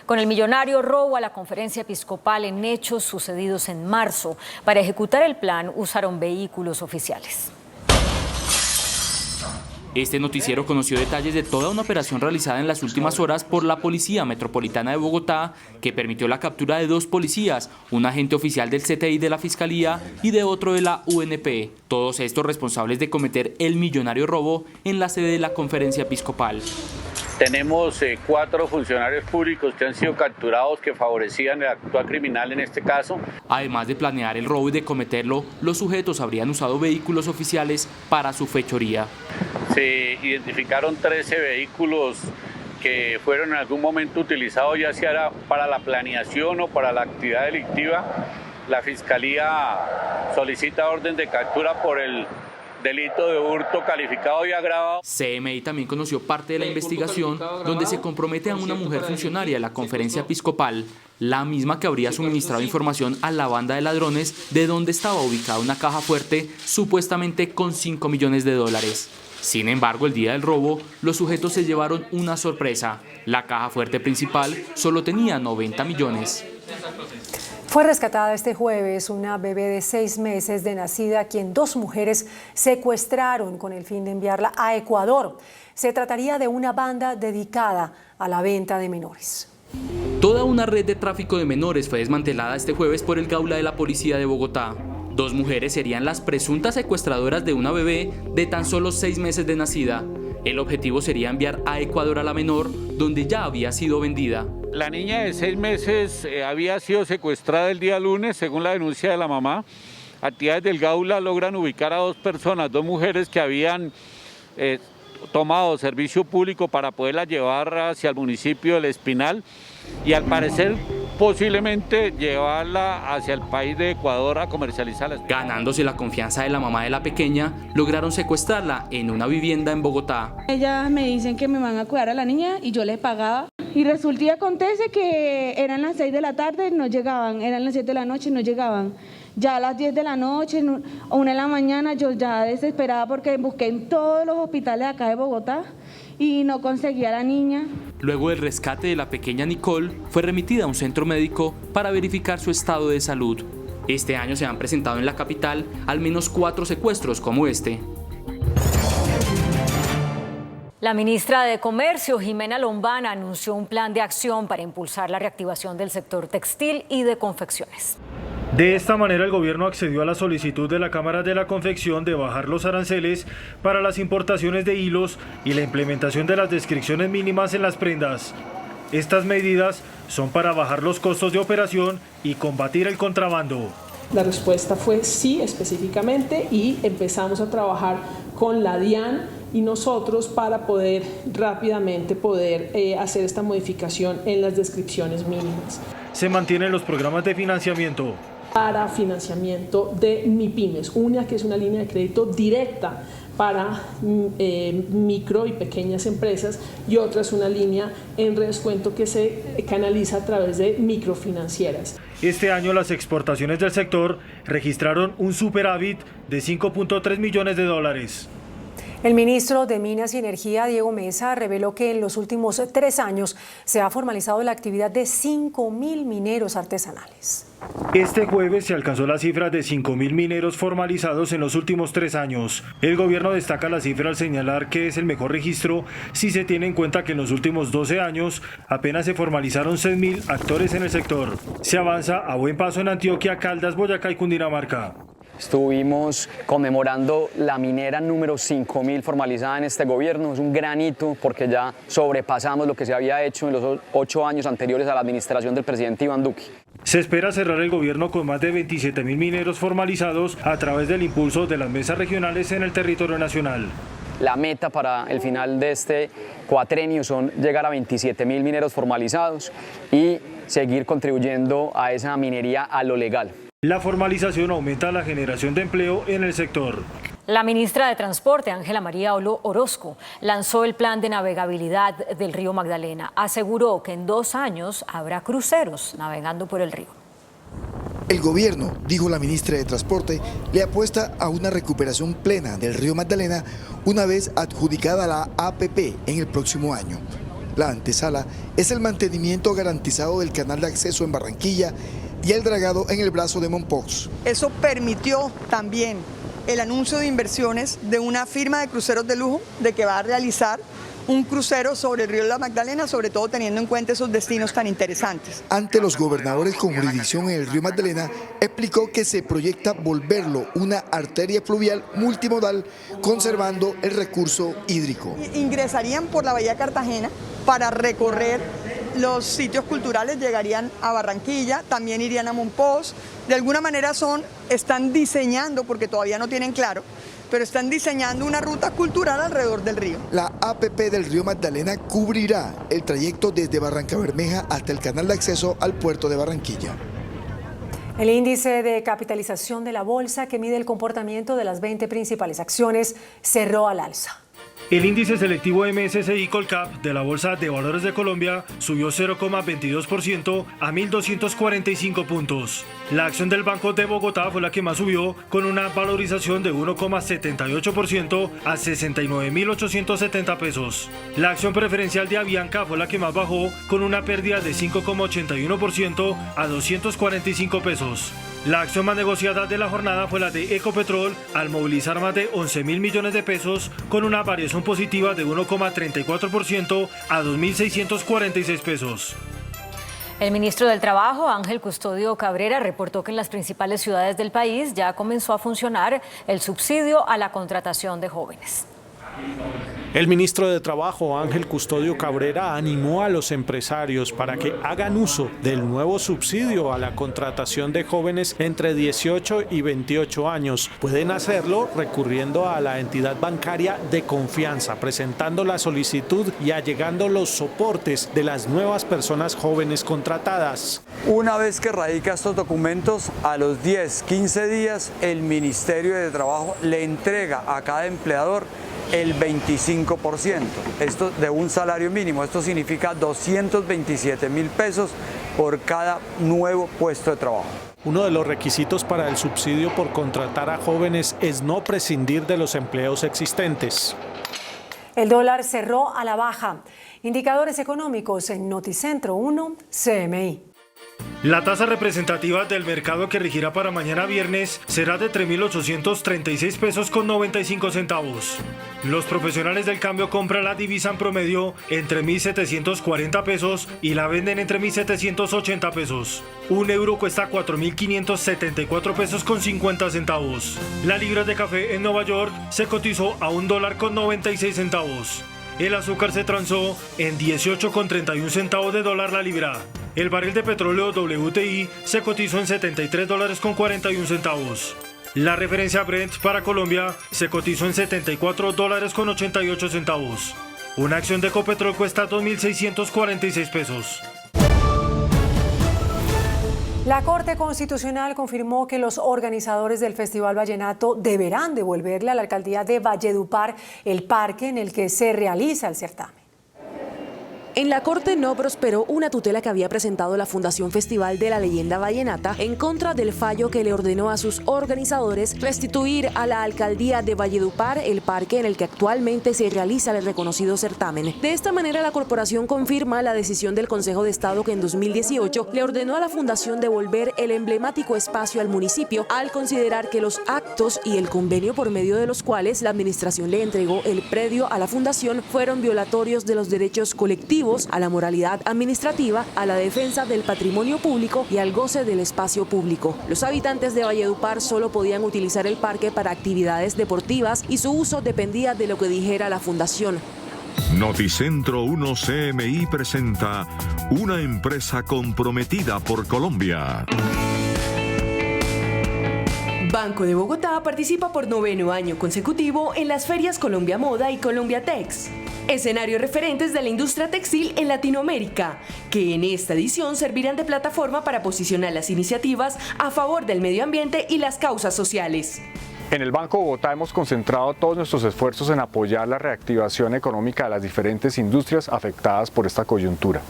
con el millonario robo a la Conferencia Episcopal en hechos sucedidos en marzo. Para ejecutar el plan usaron vehículos oficiales. Este noticiero conoció detalles de toda una operación realizada en las últimas horas por la Policía Metropolitana de Bogotá que permitió la captura de 2 policías, un agente oficial del CTI de la Fiscalía y de otro de la UNP, todos estos responsables de cometer el millonario robo en la sede de la Conferencia Episcopal. Tenemos 4 funcionarios públicos que han sido capturados que favorecían el actual criminal en este caso. Además de planear el robo y de cometerlo, los sujetos habrían usado vehículos oficiales para su fechoría. Se identificaron 13 vehículos que fueron en algún momento utilizados ya sea para la planeación o para la actividad delictiva. La Fiscalía solicita orden de captura por el delito de hurto calificado y agravado. CMI también conoció parte de la investigación donde se compromete a una mujer funcionaria de la Conferencia Episcopal, la misma que habría suministrado información a la banda de ladrones de donde estaba ubicada una caja fuerte supuestamente con $5 millones. Sin embargo, el día del robo, los sujetos se llevaron una sorpresa. La caja fuerte principal solo tenía 90 millones. Fue rescatada este jueves una bebé de 6 meses de nacida a quien 2 mujeres secuestraron con el fin de enviarla a Ecuador. Se trataría de una banda dedicada a la venta de menores. Toda una red de tráfico de menores fue desmantelada este jueves por el Gaula de la Policía de Bogotá. 2 mujeres serían las presuntas secuestradoras de una bebé de tan solo 6 meses de nacida. El objetivo sería enviar a Ecuador a la menor, donde ya había sido vendida. La niña de 6 meses había sido secuestrada el día lunes, según la denuncia de la mamá. actividades del Gaula logran ubicar a 2 personas, 2 mujeres que habían tomado servicio público para poderla llevar hacia el municipio del Espinal y al parecer posiblemente llevarla hacia el país de Ecuador a comercializarla. Ganándose la confianza de la mamá de la pequeña, lograron secuestrarla en una vivienda en Bogotá. Ellas me dicen que me van a cuidar a la niña y yo les pagaba. Y resulta y acontece que eran las 6 de la tarde, no llegaban, eran las 7 de la noche, no llegaban. Ya a las 10 de la noche o 1 de la mañana yo ya desesperada porque busqué en todos los hospitales acá de Bogotá y no conseguía a la niña. Luego del rescate de la pequeña Nicole, fue remitida a un centro médico para verificar su estado de salud. Este año se han presentado en la capital al menos 4 secuestros como este. La ministra de Comercio, Jimena Lombana, anunció un plan de acción para impulsar la reactivación del sector textil y de confecciones. De esta manera, el gobierno accedió a la solicitud de la Cámara de la Confección de bajar los aranceles para las importaciones de hilos y la implementación de las descripciones mínimas en las prendas. Estas medidas son para bajar los costos de operación y combatir el contrabando. La respuesta fue sí, específicamente, y empezamos a trabajar con la DIAN y nosotros para poder rápidamente hacer esta modificación en las descripciones mínimas. Se mantienen los programas de financiamiento. Para financiamiento de MIPYMES, una que es una línea de crédito directa para micro y pequeñas empresas y otra es una línea en redescuento que se canaliza a través de microfinancieras. Este año las exportaciones del sector registraron un superávit de $5.3 millones. El ministro de Minas y Energía, Diego Mesa, reveló que en los últimos 3 años se ha formalizado la actividad de 5.000 mineros artesanales. Este jueves se alcanzó la cifra de 5.000 mineros formalizados en los últimos 3 años. El gobierno destaca la cifra al señalar que es el mejor registro si se tiene en cuenta que en los últimos 12 años apenas se formalizaron 6.000 actores en el sector. Se avanza a buen paso en Antioquia, Caldas, Boyacá y Cundinamarca. Estuvimos conmemorando la minera número 5.000 formalizada en este gobierno. Es un gran hito porque ya sobrepasamos lo que se había hecho en los 8 años anteriores a la administración del presidente Iván Duque. Se espera cerrar el gobierno con más de 27.000 mineros formalizados a través del impulso de las mesas regionales en el territorio nacional. La meta para el final de este cuatrenio son llegar a 27.000 mineros formalizados y seguir contribuyendo a esa minería a lo legal. La formalización aumenta la generación de empleo en el sector. La ministra de Transporte, Ángela María Orozco, lanzó el plan de navegabilidad del río Magdalena. Aseguró que en 2 años habrá cruceros navegando por el río. El gobierno, dijo la ministra de Transporte, le apuesta a una recuperación plena del río Magdalena una vez adjudicada la APP en el próximo año. La antesala es el mantenimiento garantizado del canal de acceso en Barranquilla y el dragado en el brazo de Mompox. Eso permitió también el anuncio de inversiones de una firma de cruceros de lujo de que va a realizar un crucero sobre el río de la Magdalena, sobre todo teniendo en cuenta esos destinos tan interesantes. Ante los gobernadores con jurisdicción en el río Magdalena, explicó que se proyecta volverlo una arteria fluvial multimodal, conservando el recurso hídrico. Ingresarían por la bahía Cartagena para recorrer los sitios culturales, llegarían a Barranquilla, también irían a Mompox. De alguna manera están diseñando, porque todavía no tienen claro, pero están diseñando una ruta cultural alrededor del río. La APP del río Magdalena cubrirá el trayecto desde Barrancabermeja hasta el canal de acceso al puerto de Barranquilla. El índice de capitalización de la bolsa, que mide el comportamiento de las 20 principales acciones, cerró al alza. El índice selectivo MSCI Colcap de la Bolsa de Valores de Colombia subió 0,22% a 1.245 puntos. La acción del Banco de Bogotá fue la que más subió, con una valorización de 1,78% a 69.870 pesos. La acción preferencial de Avianca fue la que más bajó, con una pérdida de 5,81% a 245 pesos. La acción más negociada de la jornada fue la de Ecopetrol, al movilizar más de 11.000 millones de pesos, con una variación positiva de 1,34% a 2.646 pesos. El ministro del Trabajo, Ángel Custodio Cabrera, reportó que en las principales ciudades del país ya comenzó a funcionar el subsidio a la contratación de jóvenes. El ministro de Trabajo, Ángel Custodio Cabrera, animó a los empresarios para que hagan uso del nuevo subsidio a la contratación de jóvenes entre 18 y 28 años. Pueden hacerlo recurriendo a la entidad bancaria de confianza, presentando la solicitud y allegando los soportes de las nuevas personas jóvenes contratadas. Una vez que radica estos documentos, a los 10-15 días, el Ministerio de Trabajo le entrega a cada empleador el 25%, esto de un salario mínimo. Esto significa 227.000 pesos por cada nuevo puesto de trabajo. Uno de los requisitos para el subsidio por contratar a jóvenes es no prescindir de los empleos existentes. El dólar cerró a la baja. Indicadores económicos en Noticentro 1, CMI. La tasa representativa del mercado que regirá para mañana viernes será de 3.836 pesos con 95 centavos. Los profesionales del cambio compran la divisa en promedio entre 1.740 pesos y la venden entre 1.780 pesos. Un euro cuesta 4.574 pesos con 50 centavos. La libra de café en Nueva York se cotizó a $1 con 96 centavos. El azúcar se transó en 18,31 centavos de dólar la libra. El barril de petróleo WTI se cotizó en $73 con 41 centavos. La referencia Brent para Colombia se cotizó en $74 con 88 centavos. Una acción de Ecopetrol cuesta 2.646 pesos. La Corte Constitucional confirmó que los organizadores del Festival Vallenato deberán devolverle a la alcaldía de Valledupar el parque en el que se realiza el certamen. En la Corte no prosperó una tutela que había presentado la Fundación Festival de la Leyenda Vallenata en contra del fallo que le ordenó a sus organizadores restituir a la alcaldía de Valledupar el parque en el que actualmente se realiza el reconocido certamen. De esta manera, la corporación confirma la decisión del Consejo de Estado que en 2018 le ordenó a la Fundación devolver el emblemático espacio al municipio al considerar que los actos y el convenio por medio de los cuales la administración le entregó el predio a la Fundación fueron violatorios de los derechos colectivos, a la moralidad administrativa, a la defensa del patrimonio público y al goce del espacio público. Los habitantes de Valledupar solo podían utilizar el parque para actividades deportivas y su uso dependía de lo que dijera la fundación. Noticentro 1 CMI presenta una empresa comprometida por Colombia. Banco de Bogotá participa por 9º año consecutivo en las ferias Colombia Moda y Colombia Tex, escenarios referentes de la industria textil en Latinoamérica, que en esta edición servirán de plataforma para posicionar las iniciativas a favor del medio ambiente y las causas sociales. En el Banco Bogotá hemos concentrado todos nuestros esfuerzos en apoyar la reactivación económica de las diferentes industrias afectadas por esta coyuntura.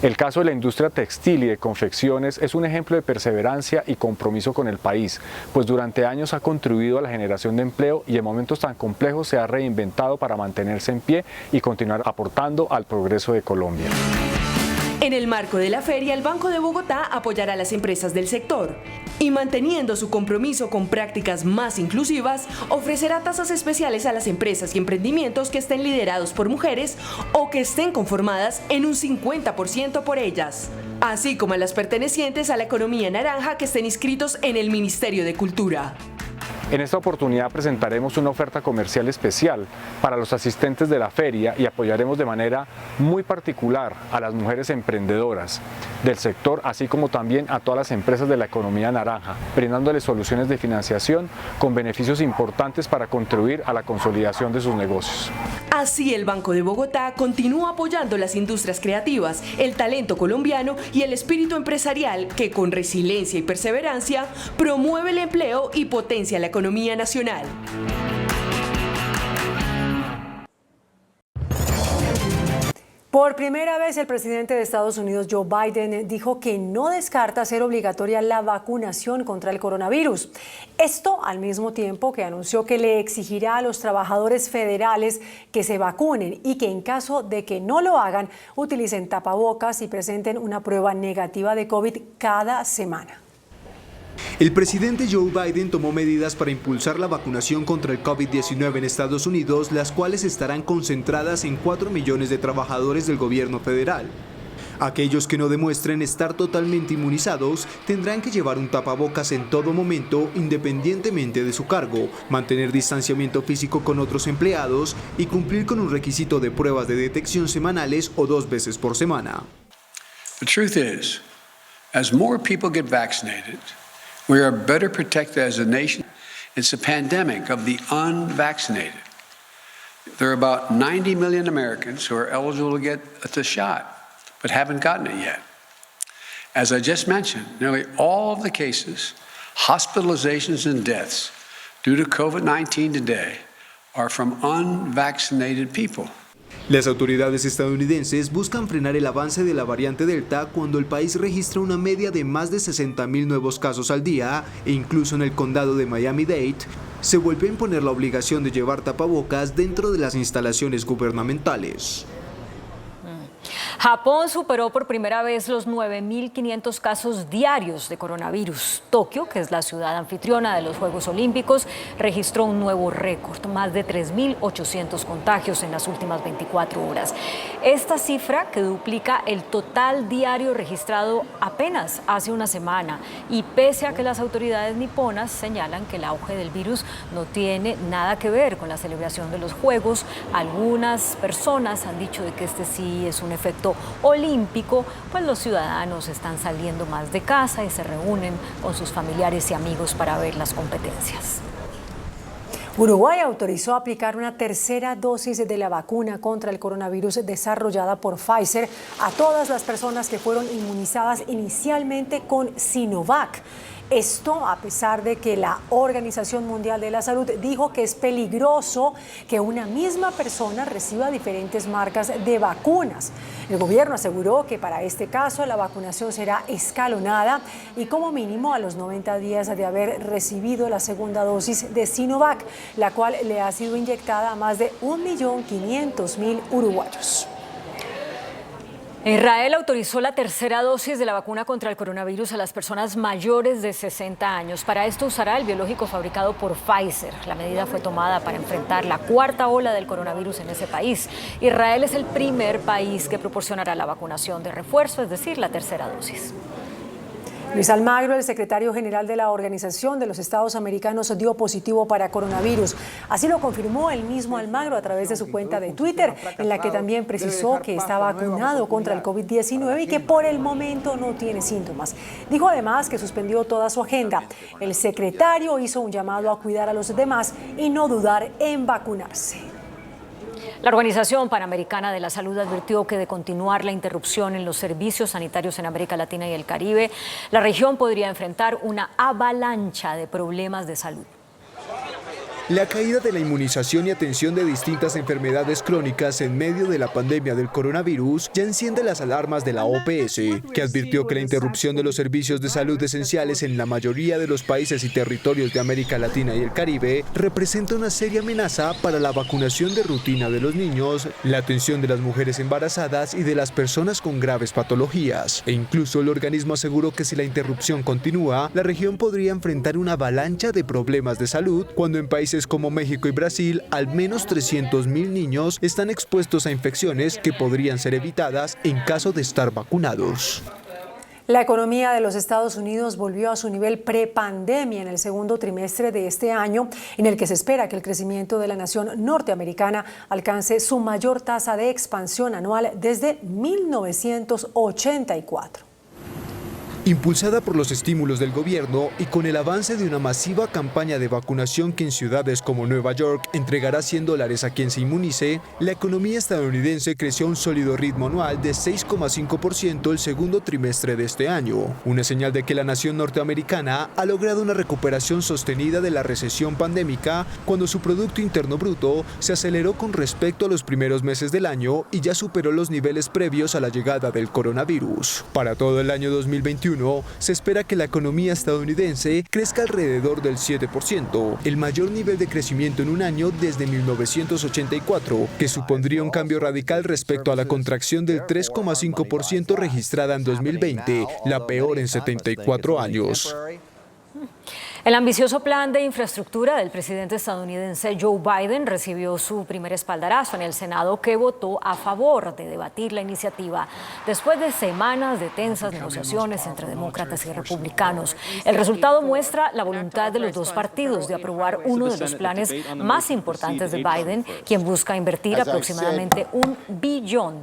El caso de la industria textil y de confecciones es un ejemplo de perseverancia y compromiso con el país, pues durante años ha contribuido a la generación de empleo y en momentos tan complejos se ha reinventado para mantenerse en pie y continuar aportando al progreso de Colombia. En el marco de la feria, el Banco de Bogotá apoyará a las empresas del sector y, manteniendo su compromiso con prácticas más inclusivas, ofrecerá tasas especiales a las empresas y emprendimientos que estén liderados por mujeres o que estén conformadas en un 50% por ellas, así como a las pertenecientes a la economía naranja que estén inscritos en el Ministerio de Cultura. En esta oportunidad presentaremos una oferta comercial especial para los asistentes de la feria y apoyaremos de manera muy particular a las mujeres emprendedoras del sector, así como también a todas las empresas de la economía naranja, brindándoles soluciones de financiación con beneficios importantes para contribuir a la consolidación de sus negocios. Así, el Banco de Bogotá continúa apoyando las industrias creativas, el talento colombiano y el espíritu empresarial que, con resiliencia y perseverancia, promueve el empleo y potencia la economía nacional. Por primera vez, el presidente de Estados Unidos, Joe Biden, dijo que no descarta hacer obligatoria la vacunación contra el coronavirus. Esto al mismo tiempo que anunció que le exigirá a los trabajadores federales que se vacunen y que en caso de que no lo hagan, utilicen tapabocas y presenten una prueba negativa de COVID cada semana. El presidente Joe Biden tomó medidas para impulsar la vacunación contra el COVID-19 en Estados Unidos, las cuales estarán concentradas en 4 millones de trabajadores del gobierno federal. Aquellos que no demuestren estar totalmente inmunizados tendrán que llevar un tapabocas en todo momento, independientemente de su cargo, mantener distanciamiento físico con otros empleados y cumplir con un requisito de pruebas de detección semanales o 2 veces por semana. The truth is, as more people get vaccinated, we are better protected as a nation. It's a pandemic of the unvaccinated. There are about 90 million Americans who are eligible to get the shot, but haven't gotten it yet. As I just mentioned, nearly all of the cases, hospitalizations and deaths due to COVID-19 today are from unvaccinated people. Las autoridades estadounidenses buscan frenar el avance de la variante Delta cuando el país registra una media de más de 60.000 nuevos casos al día e incluso en el condado de Miami-Dade se volvió a imponer la obligación de llevar tapabocas dentro de las instalaciones gubernamentales. Japón superó por primera vez los 9.500 casos diarios de coronavirus. Tokio, que es la ciudad anfitriona de los Juegos Olímpicos, registró un nuevo récord, más de 3.800 contagios en las últimas 24 horas. Esta cifra que duplica el total diario registrado apenas hace una semana. Y pese a que las autoridades niponas señalan que el auge del virus no tiene nada que ver con la celebración de los Juegos, algunas personas han dicho de que este sí es un efecto olímpico, pues los ciudadanos están saliendo más de casa y se reúnen con sus familiares y amigos para ver las competencias. Uruguay autorizó aplicar una tercera dosis de la vacuna contra el coronavirus desarrollada por Pfizer a todas las personas que fueron inmunizadas inicialmente con Sinovac. Esto a pesar de que la Organización Mundial de la Salud dijo que es peligroso que una misma persona reciba diferentes marcas de vacunas. El gobierno aseguró que para este caso la vacunación será escalonada y como mínimo a los 90 días de haber recibido la segunda dosis de Sinovac, la cual le ha sido inyectada a más de 1.500.000 uruguayos. Israel autorizó la tercera dosis de la vacuna contra el coronavirus a las personas mayores de 60 años. Para esto usará el biológico fabricado por Pfizer. La medida fue tomada para enfrentar la cuarta ola del coronavirus en ese país. Israel es el primer país que proporcionará la vacunación de refuerzo, es decir, la tercera dosis. Luis Almagro, el secretario general de la Organización de los Estados Americanos, dio positivo para coronavirus. Así lo confirmó el mismo Almagro a través de su cuenta de Twitter, en la que también precisó que está vacunado contra el COVID-19 y que por el momento no tiene síntomas. Dijo además que suspendió toda su agenda. El secretario hizo un llamado a cuidar a los demás y no dudar en vacunarse. La Organización Panamericana de la Salud advirtió que de continuar la interrupción en los servicios sanitarios en América Latina y el Caribe, la región podría enfrentar una avalancha de problemas de salud. La caída de la inmunización y atención de distintas enfermedades crónicas en medio de la pandemia del coronavirus ya enciende las alarmas de la OPS, que advirtió que la interrupción de los servicios de salud esenciales en la mayoría de los países y territorios de América Latina y el Caribe representa una seria amenaza para la vacunación de rutina de los niños, la atención de las mujeres embarazadas y de las personas con graves patologías. E incluso el organismo aseguró que si la interrupción continúa, la región podría enfrentar una avalancha de problemas de salud cuando en países como México y Brasil, al menos 300.000 niños están expuestos a infecciones que podrían ser evitadas en caso de estar vacunados. La economía de los Estados Unidos volvió a su nivel prepandemia en el segundo trimestre de este año, en el que se espera que el crecimiento de la nación norteamericana alcance su mayor tasa de expansión anual desde 1984. Impulsada por los estímulos del gobierno y con el avance de una masiva campaña de vacunación que en ciudades como Nueva York entregará $100 a quien se inmunice, la economía estadounidense creció a un sólido ritmo anual de 6,5% el segundo trimestre de este año, una señal de que la nación norteamericana ha logrado una recuperación sostenida de la recesión pandémica cuando su Producto Interno Bruto se aceleró con respecto a los primeros meses del año y ya superó los niveles previos a la llegada del coronavirus. Para todo el año 2021, se espera que la economía estadounidense crezca alrededor del 7%, el mayor nivel de crecimiento en un año desde 1984, que supondría un cambio radical respecto a la contracción del 3,5% registrada en 2020, la peor en 74 años. El ambicioso plan de infraestructura del presidente estadounidense Joe Biden recibió su primer espaldarazo en el Senado, que votó a favor de debatir la iniciativa después de semanas de tensas negociaciones entre demócratas y republicanos. El resultado muestra la voluntad de los dos partidos de aprobar uno de los planes más importantes de Biden, quien busca invertir aproximadamente $1 billón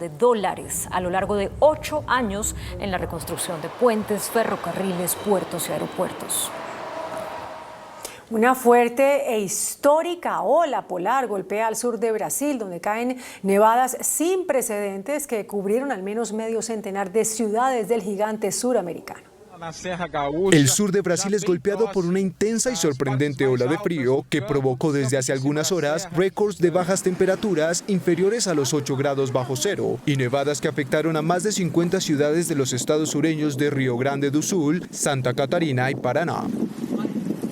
a lo largo de 8 años en la reconstrucción de puentes, ferrocarriles, puertos y aeropuertos. Una fuerte e histórica ola polar golpea al sur de Brasil, donde caen nevadas sin precedentes que cubrieron al menos medio centenar de ciudades del gigante suramericano. El sur de Brasil es golpeado por una intensa y sorprendente ola de frío que provocó desde hace algunas horas récords de bajas temperaturas inferiores a los 8 grados bajo cero y nevadas que afectaron a más de 50 ciudades de los estados sureños de Río Grande do Sul, Santa Catarina y Paraná.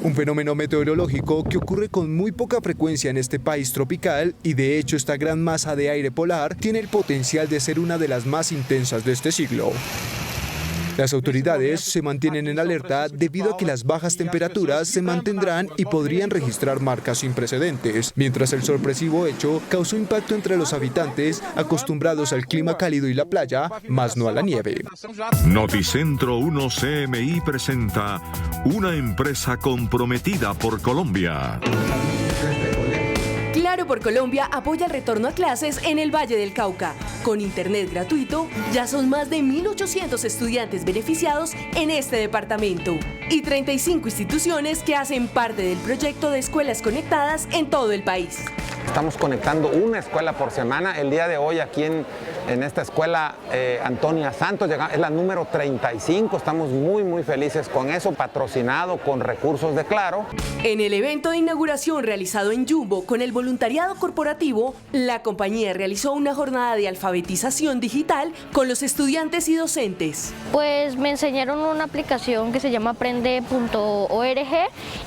Un fenómeno meteorológico que ocurre con muy poca frecuencia en este país tropical y de hecho esta gran masa de aire polar tiene el potencial de ser una de las más intensas de este siglo. Las autoridades se mantienen en alerta debido a que las bajas temperaturas se mantendrán y podrían registrar marcas sin precedentes, mientras el sorpresivo hecho causó impacto entre los habitantes acostumbrados al clima cálido y la playa, más no a la nieve. Noticentro 1 CMI presenta una empresa comprometida por Colombia. Claro por Colombia apoya el retorno a clases en el Valle del Cauca. Con internet gratuito, ya son más de 1.800 estudiantes beneficiados en este departamento y 35 instituciones que hacen parte del proyecto de escuelas conectadas en todo el país. Estamos conectando una escuela por semana. El día de hoy aquí en esta escuela Antonia Santos es la número 35. Estamos muy felices con eso, patrocinado con recursos de Claro. En el evento de inauguración realizado en Jumbo con el voluntariado corporativo, la compañía realizó una jornada de alfabetización digital con los estudiantes y docentes. Pues me enseñaron una aplicación que se llama aprende.org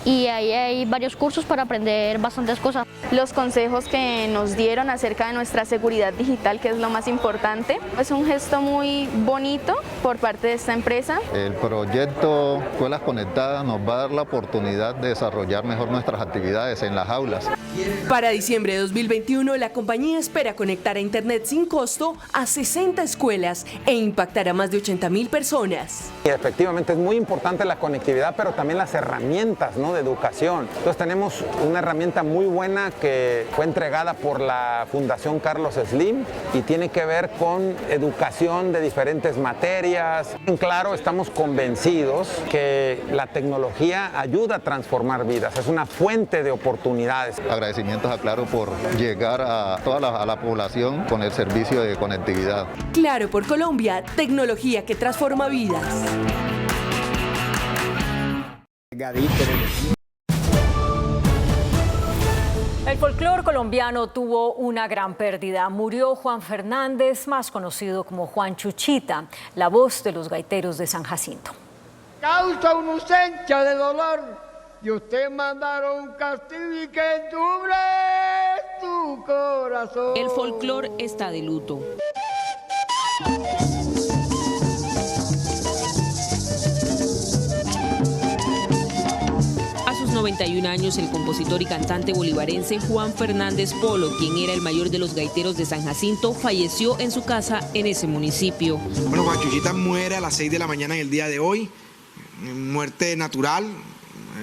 y ahí hay varios cursos para aprender bastantes cosas. Los consejos que nos dieron acerca de nuestra seguridad digital, que es lo más importante. Es un gesto muy bonito por parte de esta empresa. El proyecto Escuelas Conectadas nos va a dar la oportunidad de desarrollar mejor nuestras actividades en las aulas. Para diciembre de 2021, la compañía espera conectar a Internet sin costo a 60 escuelas e impactar a más de 80.000 personas. Y efectivamente es muy importante la conectividad, pero también las herramientas, ¿no?, de educación. Entonces tenemos una herramienta muy buena que fue entregada por la Fundación Carlos Slim y tiene que ver con educación de diferentes materias. En Claro, estamos convencidos que la tecnología ayuda a transformar vidas, es una fuente de oportunidades. Agradecimientos a Claro por llegar a toda la población con el servicio de conectividad. Claro por Colombia, tecnología que transforma vidas. El folclore colombiano tuvo una gran pérdida. Murió Juan Fernández, más conocido como Juan Chuchita, la voz de los gaiteros de San Jacinto. Causa una ausencia de dolor y usted mandaron un castigo y que entubre tu corazón. El folclore está de luto. A sus 91 años, el compositor y cantante bolivarense Juan Fernández Polo, quien era el mayor de los gaiteros de San Jacinto, falleció en su casa en ese municipio. Bueno, Juan Chuchita muere a las 6 de la mañana en el día de hoy, muerte natural,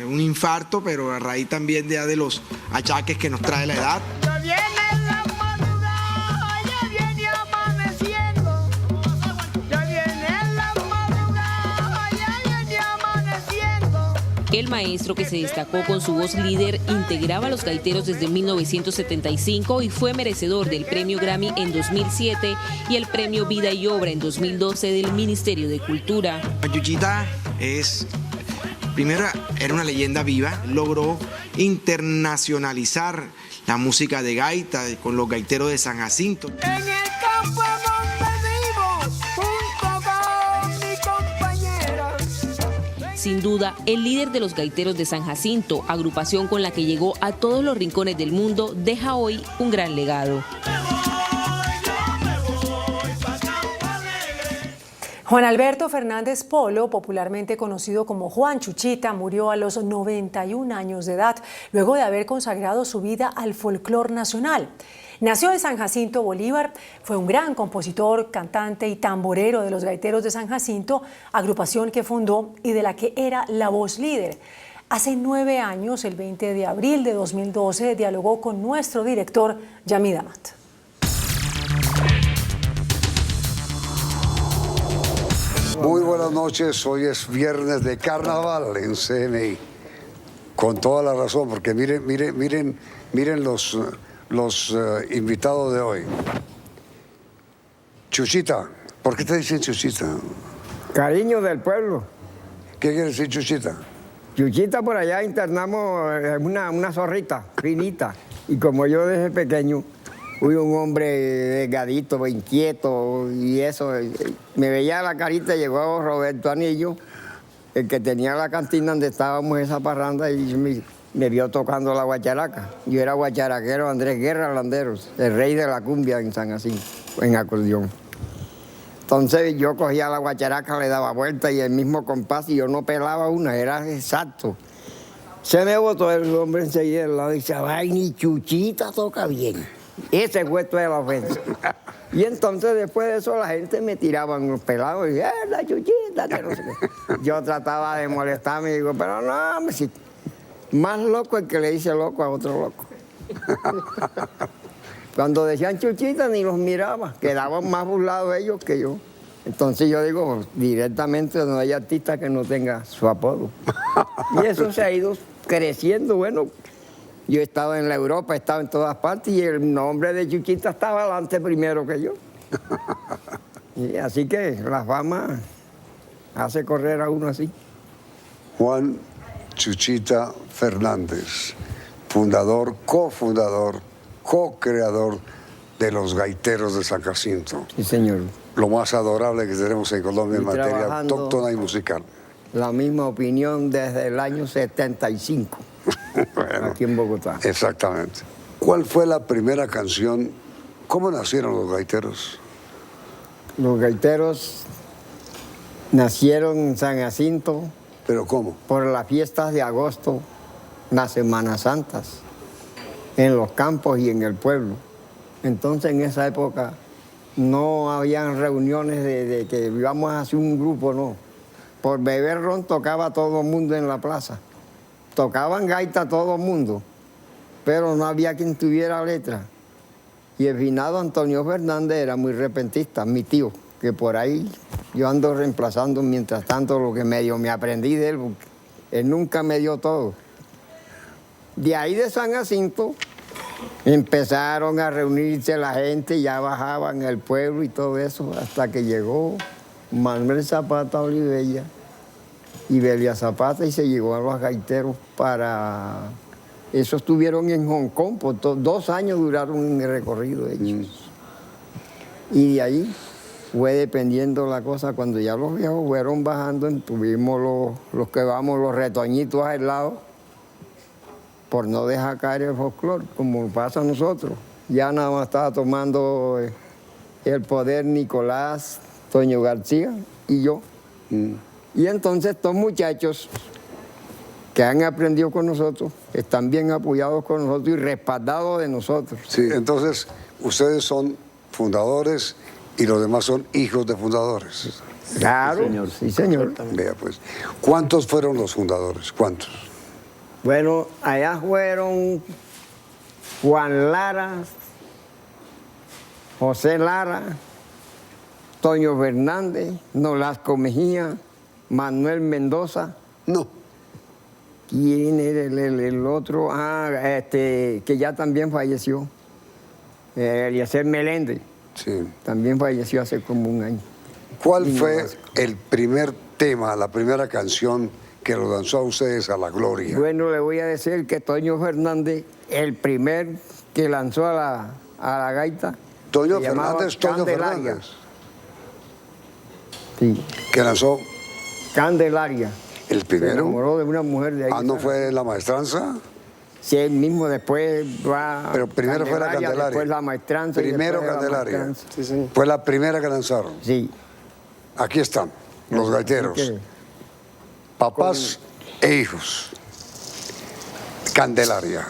un infarto, pero a raíz también de los achaques que nos trae la edad. Ya viene la madrugada, ya viene amaneciendo, ya viene la madrugada, ya viene amaneciendo. El maestro, que se destacó con su voz líder, integraba a los gaiteros desde 1975 y fue merecedor del premio Grammy en 2007 y el premio Vida y Obra en 2012 del Ministerio de Cultura. Chuchita primero era una leyenda viva, logró internacionalizar la música de gaita con los gaiteros de San Jacinto. En el campo donde vivo, junto con mi compañera. Sin duda, el líder de los gaiteros de San Jacinto, agrupación con la que llegó a todos los rincones del mundo, deja hoy un gran legado. Juan Alberto Fernández Polo, popularmente conocido como Juan Chuchita, murió a los 91 años de edad, luego de haber consagrado su vida al folclor nacional. Nació en San Jacinto, Bolívar, fue un gran compositor, cantante y tamborero de los Gaiteros de San Jacinto, agrupación que fundó y de la que era la voz líder. Hace 9 años, el 20 de abril de 2012, dialogó con nuestro director, Yamid Amat. Muy buenas noches, hoy es viernes de carnaval en CNI. Con toda la razón, porque miren los invitados de hoy. Chuchita, ¿por qué te dicen Chuchita? Cariño del pueblo. ¿Qué quiere decir Chuchita? Chuchita, por allá internamos una zorrita finita. Y como yo desde pequeño fui un hombre delgadito, inquieto y eso, me veía la carita, llegó Roberto Anillo, el que tenía la cantina donde estábamos esa parranda, y me vio tocando la guacharaca. Yo era guacharaquero Andrés Guerra Landeros, el rey de la cumbia en San Jacinto, en acordeón. Entonces yo cogía la guacharaca, le daba vuelta y el mismo compás, y yo no pelaba una, era exacto. Se me botó el hombre enseguida al lado y dice, ay, ni Chuchita toca bien. Ese fue toda la ofensa. Y entonces después de eso la gente me tiraba en los pelados y decía, la Chuchita, que no sé qué. Yo trataba de molestarme y digo, pero no, si más loco el que le dice loco a otro loco. Cuando decían Chuchita ni los miraba, quedaban más burlados ellos que yo. Entonces yo digo, directamente no hay artista que no tenga su apodo. Y eso se ha ido creciendo. Bueno, yo he estado en la Europa, he estado en todas partes y el nombre de Chuchita estaba adelante primero que yo. Y así que la fama hace correr a uno así. Juan Chuchita Fernández, fundador, cofundador, co-creador de los Gaiteros de San Jacinto. Sí, señor. Lo más adorable que tenemos en Colombia en materia autóctona y musical. La misma opinión desde el año 75, bueno, aquí en Bogotá. Exactamente. ¿Cuál fue la primera canción? ¿Cómo nacieron los Gaiteros? Los Gaiteros nacieron en San Jacinto. ¿Pero cómo? Por las fiestas de agosto, las Semanas Santas, en los campos y en el pueblo. Entonces en esa época no habían reuniones de que íbamos a hacer un grupo, no. Por beber ron tocaba todo el mundo en la plaza. Tocaban gaita todo el mundo, pero no había quien tuviera letra. Y el finado Antonio Fernández era muy repentista, mi tío, que por ahí yo ando reemplazando mientras tanto lo que medio me aprendí de él, porque él nunca me dio todo. De ahí de San Jacinto empezaron a reunirse la gente, ya bajaban el pueblo y todo eso, hasta que llegó Manuel Zapata Olivella y Belia Zapata y se llegó a los Gaiteros para... Eso estuvieron en Hong Kong, por 2 años duraron en el recorrido ellos. Y de ahí fue dependiendo la cosa, cuando ya los viejos fueron bajando, tuvimos los que vamos, los retoñitos al lado, por no dejar caer el folclore, como pasa a nosotros. Ya nada más estaba tomando el poder Nicolás, Toño García y yo. Y entonces estos muchachos que han aprendido con nosotros, están bien apoyados con nosotros y respaldados de nosotros. Sí, entonces ustedes son fundadores y los demás son hijos de fundadores. Claro, sí, señor. Vea pues, ¿cuántos fueron los fundadores? ¿Cuántos? Bueno, allá fueron Juan Lara, José Lara, Toño Fernández, Nolasco Mejía, Manuel Mendoza. No. ¿Quién era el otro? Que ya también falleció. Eliezer Meléndez. Sí. También falleció hace como 1 año. ¿Cuál fue el primer tema, la primera canción que lo lanzó a ustedes a la gloria? Bueno, le voy a decir que Toño Fernández, el primer que lanzó a la gaita. Toño Fernández. Sí. ¿Que lanzó? Candelaria. ¿El primero? Se enamoró de una mujer de ahí. ¿No fue la maestranza? Sí, él mismo después va... Pero primero fue la Candelaria. Después la maestranza. Primero Candelaria. Sí, sí. Fue la primera que lanzaron. Sí. Aquí están los gaiteros, papás e hijos. Candelaria.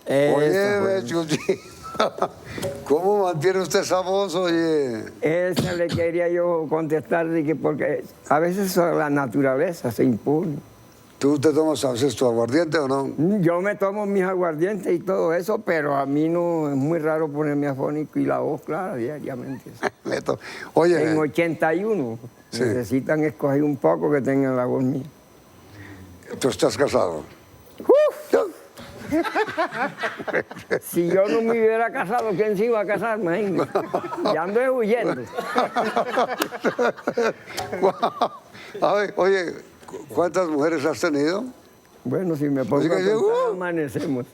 Oye, Chuchi, ¿cómo mantiene usted esa voz, oye? Eso le quería yo contestar, de que porque a veces la naturaleza se impone. ¿Tú te tomas a veces tu aguardiente o no? Yo me tomo mis aguardientes y todo eso, pero a mí no es muy raro ponerme afónico y la voz clara diariamente. Oye, en 81 sí, necesitan escoger un poco que tengan la voz mía. ¿Tú estás casado? Si yo no me hubiera casado, ¿quién se iba a casar? Imagínate. Ya ando huyendo. A ver, oye, ¿cuántas mujeres has tenido? Bueno, si me pongo a contar, amanecemos.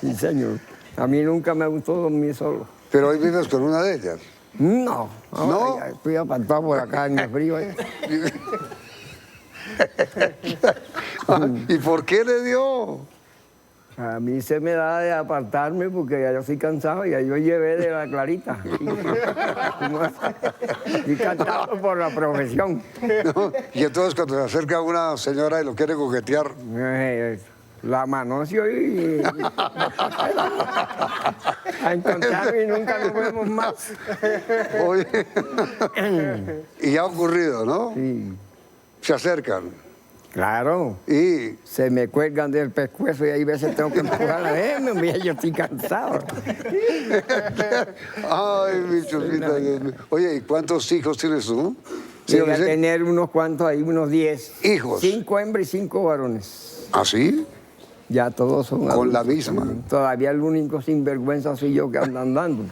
Sí, señor. A mí nunca me gustó dormir solo. ¿Pero hoy vives con una de ellas? No. ¿No? Ya estoy apartado por acá en el frío. ¿Y por qué le dio? A mí se me da de apartarme porque ya yo estoy cansado, ya yo llevé de la clarita. Estoy cansado por la profesión. ¿No? Y entonces cuando se acerca una señora y lo quiere coquetear... La manoseó y... a encontrarme y nunca nos vemos más. Oye, y ha ocurrido, ¿no? Sí. Se acercan. Claro. Y se me cuelgan del pescuezo y ahí veces tengo que empujar a verme, mira, yo estoy cansado. Ay, mi chulita. Oye, ¿y cuántos hijos tienes tú? Yo voy a tener unos cuantos ahí, unos 10. ¿Hijos? 5 hembras y 5 varones. ¿Ah, sí? Ya todos son con la misma. También. Todavía el único sinvergüenza soy yo que ando andando.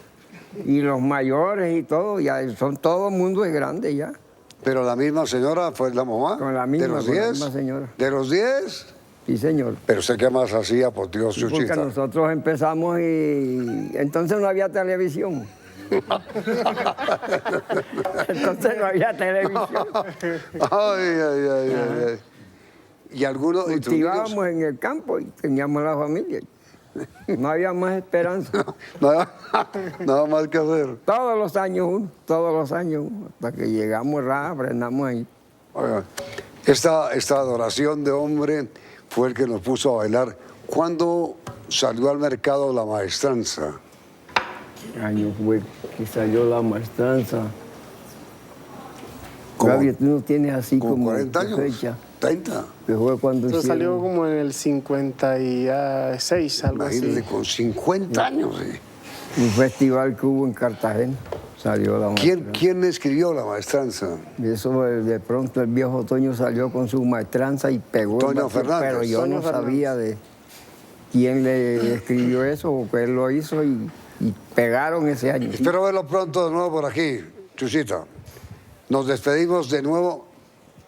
Y los mayores y todo, ya son todo mundo es grande ya. ¿Pero la misma señora fue la mamá? Con la misma, ¿De los con 10? la misma señora. ¿De los 10? Sí, señor. ¿Pero usted qué más hacía, por Dios, Chuchita? Porque nosotros empezamos y entonces no había televisión. Entonces no había televisión. Ay. ¿Y algunos? Cultivábamos en el campo y teníamos la familia. No había más esperanza. Nada más que hacer. Todos los años uno, hasta que llegamos, aprendamos ahí. Oiga, esta adoración de hombre fue el que nos puso a bailar. ¿Cuándo salió al mercado la maestranza? ¿Qué año fue que salió la maestranza? Gaby, tú no tienes así como 40 años. fecha. 30. Que fue cuando Entonces hicieron salió como en el 56, algo Imagínate, así. con 50 años. un festival que hubo en Cartagena. Salió la maestranza. ¿Quién escribió la maestranza? Y eso de pronto el viejo Toño salió con su maestranza y pegó. Toño Fernández. Pero yo Toño no Fernández. sabía de quién le escribió eso o que él lo hizo y pegaron ese año. Espero verlo pronto de nuevo por aquí, Chuchita. Nos despedimos de nuevo.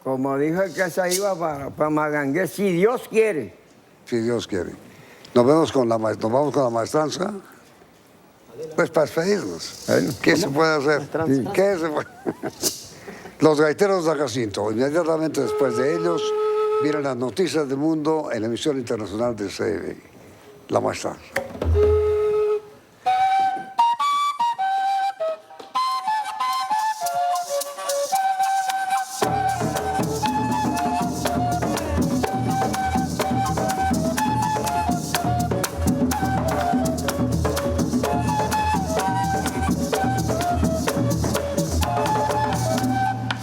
Como dijo el que se iba para Magangué, si Dios quiere. Si Dios quiere. Nos vamos con la maestranza. Pues para despedirnos. ¿Qué se puede hacer? ¿Qué se puede? Los gaiteros de Jacinto. Inmediatamente después de ellos vienen las noticias del mundo en la emisión internacional de CNI. La maestranza.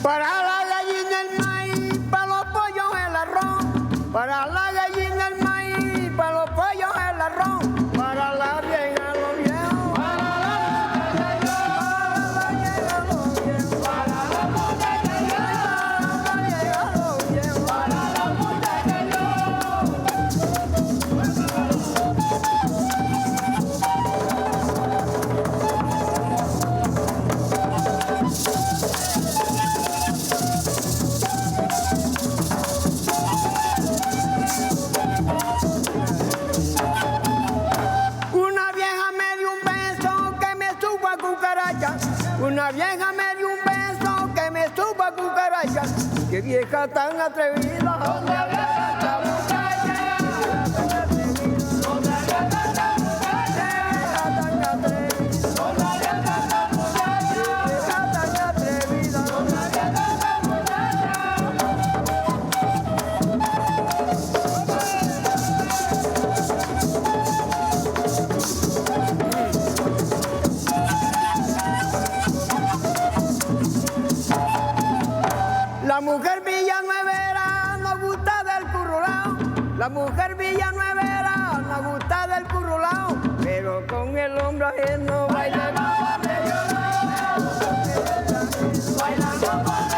Para la gallina el maíz, para los pollos el arroz. Para la gallina el maíz, para los pollos el arroz. Para la vieja los viejos. Para la vieja los viejos. Para la muchacha yo. Para la vieja los viejos. Para la muchacha Una vieja me dio un beso que me supo a cucaracha. Una vieja me dio un beso que me supo a cucaracha. Qué vieja tan atrevida. ¿Dónde había esta muchacha? ¿Dónde había esta muchacha? Vieja tan atrevida. ¿Dónde había esta muchacha? Vieja tan atrevida. ¿Dónde había esta La mujer villanuevera no gusta del currulao. La mujer villanuevera no gusta del currulao. Pero con el hombre ajeno baila. Baila